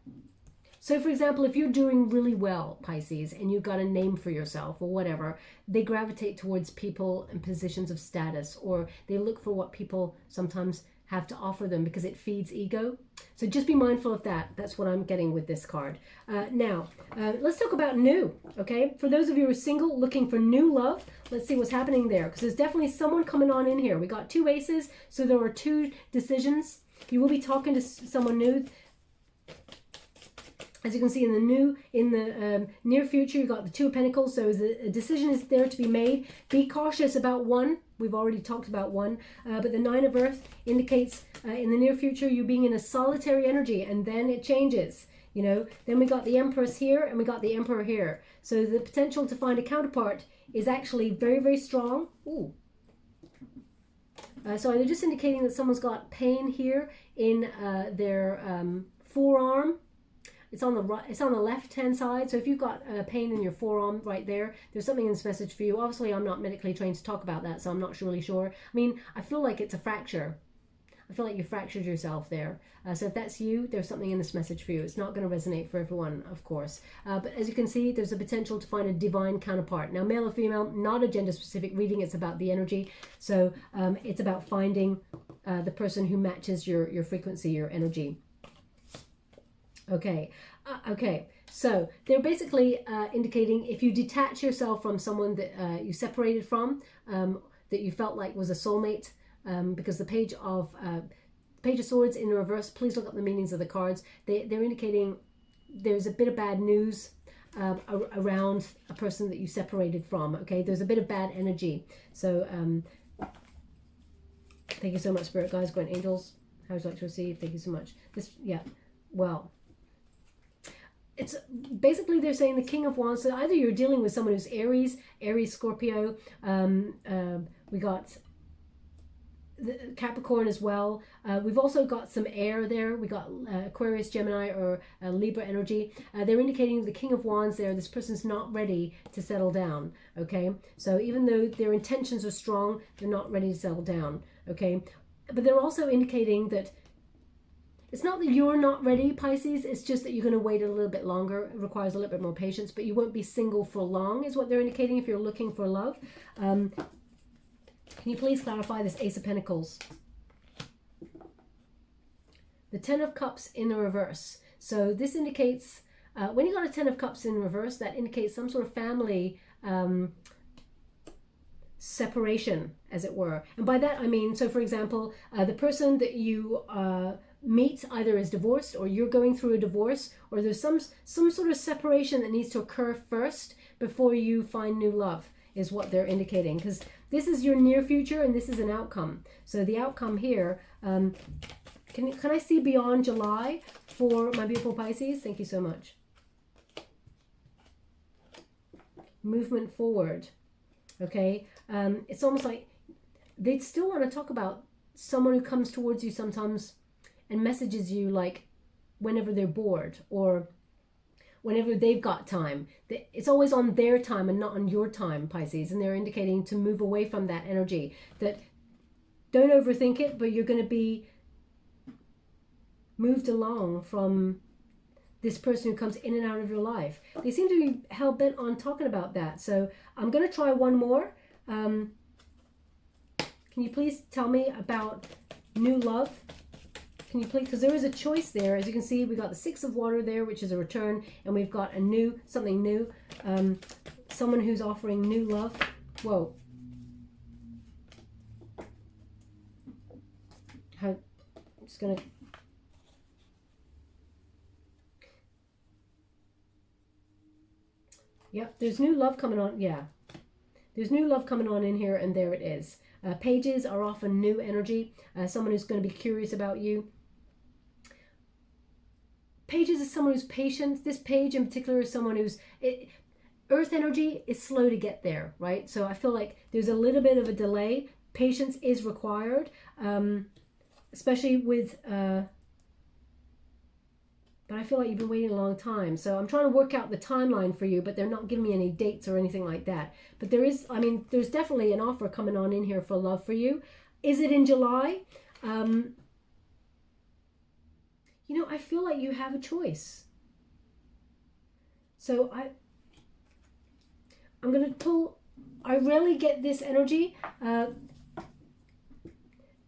So for example, if you're doing really well, Pisces, and you've got a name for yourself or whatever, they gravitate towards people in positions of status, or they look for what people sometimes have to offer them because it feeds ego. So just be mindful of that. That's what I'm getting with this card. Now, let's talk about new, okay? For those of you who are single, looking for new love, let's see what's happening there, because there's definitely someone coming on in here. We got 2 aces, so there are 2 decisions. You will be talking to someone new. As you can see in the near future, you've got the 2 of Pentacles, so a decision is there to be made. Be cautious about one. We've already talked about one, but the 9 of Earth indicates in the near future you being in a solitary energy, and then it changes. You know, then we got the Empress here, and we got the Emperor here. So the potential to find a counterpart is actually very, very strong. Ooh. So they're just indicating that someone's got pain here in their forearm. It's on the right, it's on the left-hand side. So if you've got pain in your forearm right there, there's something in this message for you. Obviously, I'm not medically trained to talk about that, so I'm not really sure. I mean, I feel like it's a fracture. I feel like you fractured yourself there. So if that's you, there's something in this message for you. It's not going to resonate for everyone, of course. But as you can see, there's a potential to find a divine counterpart. Now, male or female, not a gender-specific reading. It's about the energy. So it's about finding the person who matches your frequency, your energy. Okay, so they're basically indicating if you detach yourself from someone that you separated from, that you felt like was a soulmate, because the Page of Swords in the reverse, please look up the meanings of the cards. They're indicating there's a bit of bad news around a person that you separated from, okay? There's a bit of bad energy. So thank you so much, Spirit Guides, Guardian Angels. How would you like to receive? Thank you so much. Well, it's basically they're saying the King of Wands. So either you're dealing with someone who's Aries, Scorpio. We got the Capricorn as well. We've also got some air there. We got Aquarius, Gemini, or Libra energy. They're indicating the King of Wands there. This person's not ready to settle down. Okay, so even though their intentions are strong, they're not ready to settle down. Okay, but they're also indicating that it's not that you're not ready, Pisces. It's just that you're going to wait a little bit longer. It requires a little bit more patience, but you won't be single for long, is what they're indicating if you're looking for love. Can you please clarify this Ace of Pentacles? The 10 of Cups in the reverse. So this indicates, when you got a 10 of Cups in reverse, that indicates some sort of family separation, as it were. And by that I mean, so for example, the person that you meet either is divorced, or you're going through a divorce, or there's some sort of separation that needs to occur first before you find new love, is what they're indicating, because this is your near future and this is an outcome. So the outcome here, can I see beyond July for my beautiful Pisces? Thank you so much. Movement forward. Okay, it's almost like they'd still want to talk about someone who comes towards you sometimes and messages you like whenever they're bored or whenever they've got time. It's always on their time and not on your time, Pisces, and they're indicating to move away from that energy. That don't overthink it, but you're going to be moved along from this person who comes in and out of your life. They seem to be hell-bent on talking about that. So I'm going to try one more. Can you please tell me about new love? Can you please, because there is a choice there. As you can see, we got the Six of Water there, which is a return, and we've got a new, something new. Someone who's offering new love. Whoa. I'm just going to... Yep, there's new love coming on. Yeah, there's new love coming on in here, and there it is. Pages are often new energy. Someone who's going to be curious about you. Pages is someone who's patient. This page in particular is someone who's... Earth energy is slow to get there, right? So I feel like there's a little bit of a delay. Patience is required, especially with... But I feel like you've been waiting a long time. So I'm trying to work out the timeline for you, but they're not giving me any dates or anything like that. But there is, I mean, there's definitely an offer coming on in here for love for you. Is it in July? You know, I feel like you have a choice. So I'm going to pull, I rarely get this energy,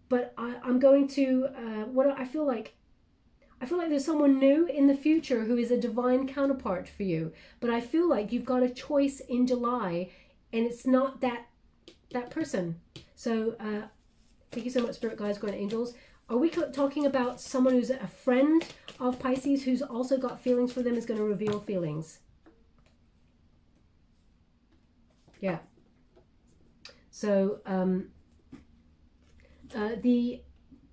but I'm going to, I feel like there's someone new in the future who is a divine counterpart for you. But I feel like you've got a choice in July, and it's not that person. So thank you so much, Spirit Guides, Guardian Angels. Are we talking about someone who's a friend of Pisces who's also got feelings for them, is going to reveal feelings? Yeah. So the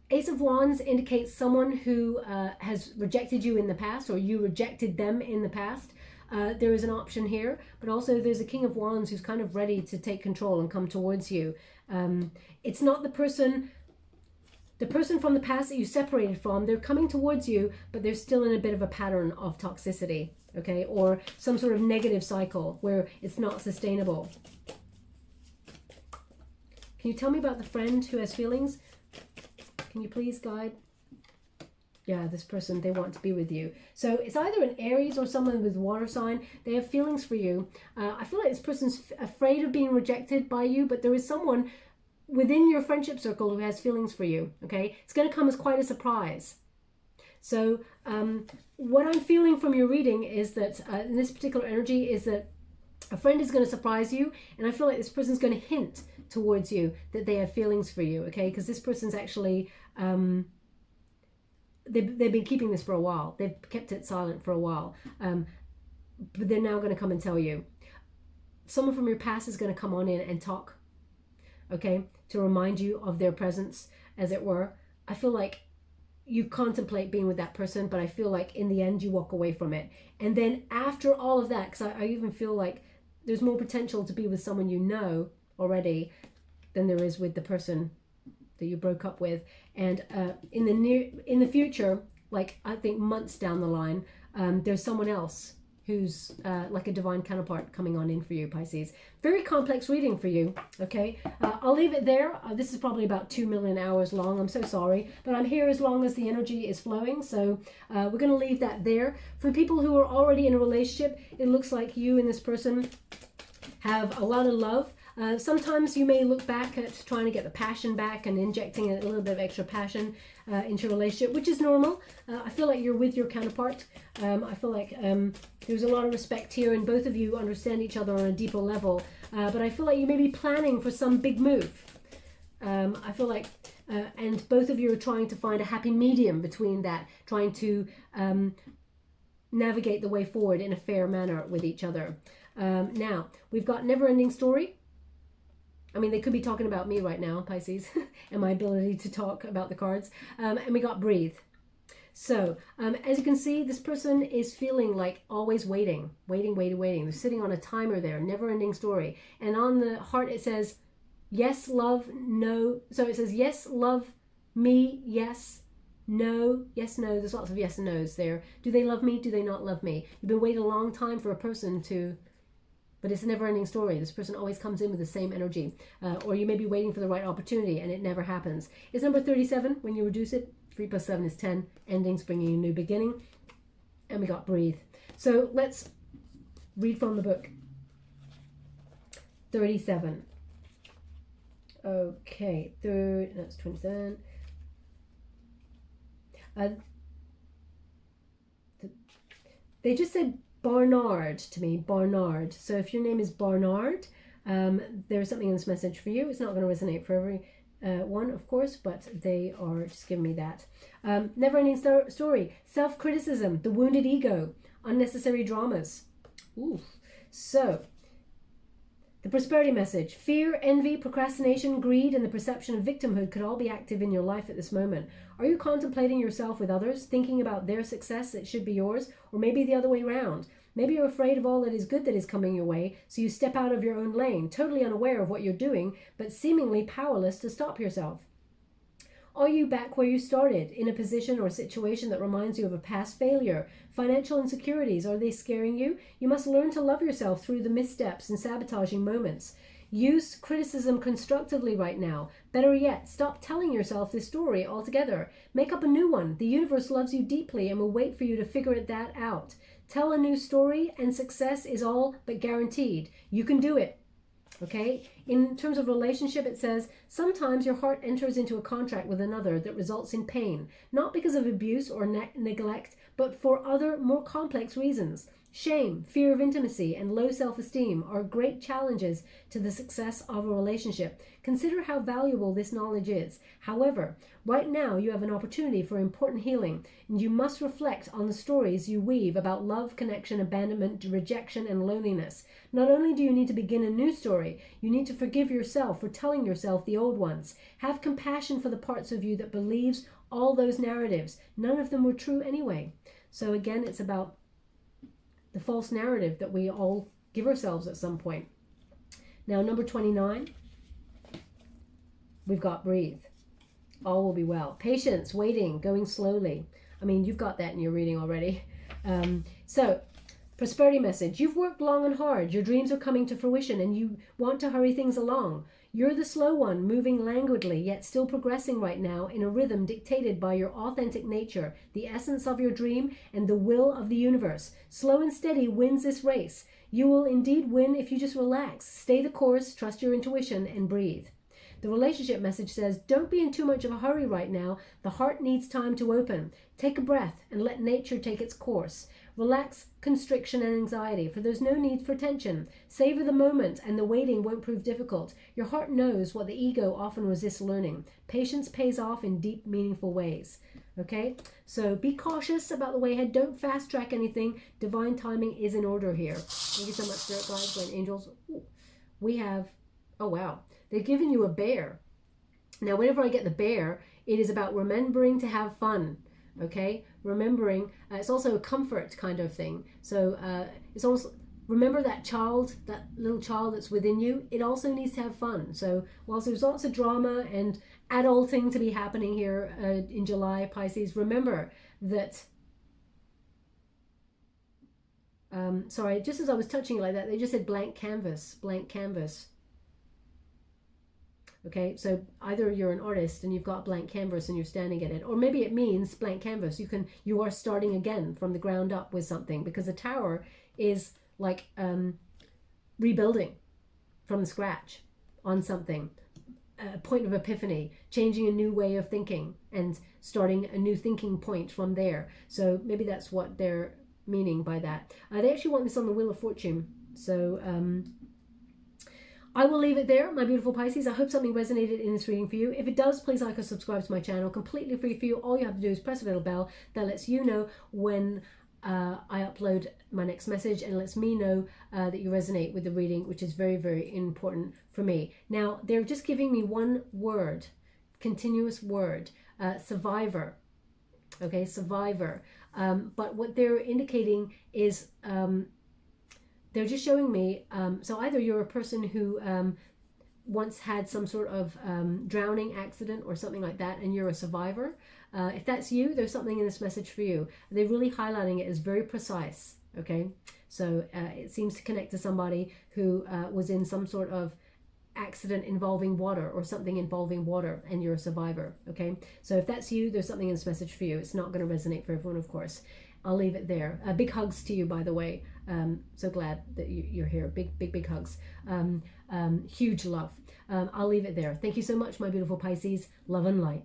Ace of Wands indicates someone who has rejected you in the past, or you rejected them in the past. There is an option here, but also there's a King of Wands who's kind of ready to take control and come towards you. It's not the person from the past that you separated from. They're coming towards you, but they're still in a bit of a pattern of toxicity, okay? Or some sort of negative cycle where it's not sustainable. Can you tell me about the friend who has feelings? Can you please guide? Yeah, this person, they want to be with you. So it's either an Aries or someone with water sign. They have feelings for you. I feel like this person's afraid of being rejected by you, but there is someone within your friendship circle who has feelings for you, okay? It's going to come as quite a surprise. So what I'm feeling from your reading is that in this particular energy is that a friend is going to surprise you, and I feel like this person's going to hint towards you that they have feelings for you, okay? Because this person's actually, they've been keeping this for a while. They've kept it silent for a while, but they're now going to come and tell you. Someone from your past is going to come on in and talk, okay, to remind you of their presence, as it were. I feel like you contemplate being with that person, but I feel like in the end you walk away from it. And then after all of that, because I even feel like there's more potential to be with someone you know already than there is with the person that you broke up with. And in the future, like I think months down the line, there's someone else who's like a divine counterpart coming on in for you, Pisces. Very complex reading for you, okay? I'll leave it there. This is probably about 2 million hours long. I'm so sorry, but I'm here as long as the energy is flowing, so we're going to leave that there. For people who are already in a relationship, it looks like you and this person have a lot of love. Sometimes you may look back at trying to get the passion back and injecting a little bit of extra passion into a relationship, which is normal. I feel like you're with your counterpart. I feel like there's a lot of respect here, and both of you understand each other on a deeper level. But I feel like you may be planning for some big move. I feel like, and both of you are trying to find a happy medium between that, trying to navigate the way forward in a fair manner with each other. Now, we've got Never Ending Story. I mean, they could be talking about me right now, Pisces, and my ability to talk about the cards. And we got breathe. So, as you can see, this person is feeling like always waiting. They're sitting on a timer there, never-ending story. And on the heart, it says, yes, love, no. So it says, yes, love me, yes, no, yes, no. There's lots of yes and no's there. Do they love me? Do they not love me? You've been waiting a long time for a person to... But it's a never-ending story. This person always comes in with the same energy. Or you may be waiting for the right opportunity and it never happens. It's number 37 when you reduce it. 3 plus 7 is 10. Endings bringing a new beginning. And we got breathe. So let's read from the book. 37. Okay. That's 27. They just said Barnard to me. Barnard. So if your name is Barnard, there's something in this message for you. It's not going to resonate for every one, of course, but they are just giving me that. Never-ending story. Self-criticism. The wounded ego. Unnecessary dramas. Ooh. So, the prosperity message. Fear, envy, procrastination, greed, and the perception of victimhood could all be active in your life at this moment. Are you contemplating yourself with others, thinking about their success that should be yours, or maybe the other way around? Maybe you're afraid of all that is good that is coming your way, so you step out of your own lane, totally unaware of what you're doing, but seemingly powerless to stop yourself. Are you back where you started, in a position or situation that reminds you of a past failure? Financial insecurities, are they scaring you? You must learn to love yourself through the missteps and sabotaging moments. Use criticism constructively right now. Better yet, stop telling yourself this story altogether. Make up a new one. The universe loves you deeply and will wait for you to figure that out. Tell a new story and success is all but guaranteed. You can do it. Okay? In terms of relationship, it says, sometimes your heart enters into a contract with another that results in pain, not because of abuse or neglect, but for other, more complex reasons. Shame, fear of intimacy, and low self-esteem are great challenges to the success of a relationship. Consider how valuable this knowledge is. However, right now you have an opportunity for important healing, and you must reflect on the stories you weave about love, connection, abandonment, rejection, and loneliness. Not only do you need to begin a new story, you need to forgive yourself for telling yourself the old ones. Have compassion for the parts of you that believes all those narratives. None of them were true anyway. So again, it's about the false narrative that we all give ourselves at some point. Now, number 29, we've got breathe. All will be well. Patience, waiting, going slowly. I mean, you've got that in your reading already. So, prosperity message. You've worked long and hard. Your dreams are coming to fruition and you want to hurry things along. You're the slow one, moving languidly, yet still progressing right now in a rhythm dictated by your authentic nature, the essence of your dream, and the will of the universe. Slow and steady wins this race. You will indeed win if you just relax, stay the course, trust your intuition, and breathe. The relationship message says, don't be in too much of a hurry right now. The heart needs time to open. Take a breath and let nature take its course. Relax constriction and anxiety, for there's no need for tension. Savor the moment, and the waiting won't prove difficult. Your heart knows what the ego often resists learning. Patience pays off in deep, meaningful ways. Okay? So be cautious about the way ahead. Don't fast track anything. Divine timing is in order here. Thank you so much, Spirit Guides and Angels. Ooh, we have, oh wow, they've given you a bear. Now, whenever I get the bear, it is about remembering to have fun. Okay, remembering, it's also a comfort kind of thing. So it's also, remember that child, that little child that's within you, it also needs to have fun. So whilst there's lots of drama and adulting to be happening here in July, Pisces, remember that, sorry, just as I was touching it like that, they just said blank canvas, blank canvas. Okay, so either you're an artist and you've got blank canvas and you're standing at it, or maybe it means blank canvas. You are starting again from the ground up with something, because the tower is like rebuilding from scratch on something, a point of epiphany, changing a new way of thinking and starting a new thinking point from there. So maybe that's what they're meaning by that. They actually want this on the Wheel of Fortune. So I will leave it there, my beautiful Pisces. I hope something resonated in this reading for you. If it does, please like or subscribe to my channel. Completely free for you. All you have to do is press a little bell that lets you know when I upload my next message, and lets me know that you resonate with the reading, which is very, very important for me. Now, they're just giving me one word, continuous word, survivor. Okay, survivor. But what they're indicating is they're just showing me, so either you're a person who once had some sort of drowning accident or something like that, and you're a survivor. If that's you, there's something in this message for you. They're really highlighting it as very precise. Okay, so it seems to connect to somebody who was in some sort of accident involving water or something involving water, and you're a survivor. Okay, so if that's you, there's something in this message for you. It's not going to resonate for everyone, of course. I'll leave it there. Big hugs to you, by the way. So glad that you're here. Big hugs. Huge love. I'll leave it there. Thank you so much, my beautiful Pisces. Love and light.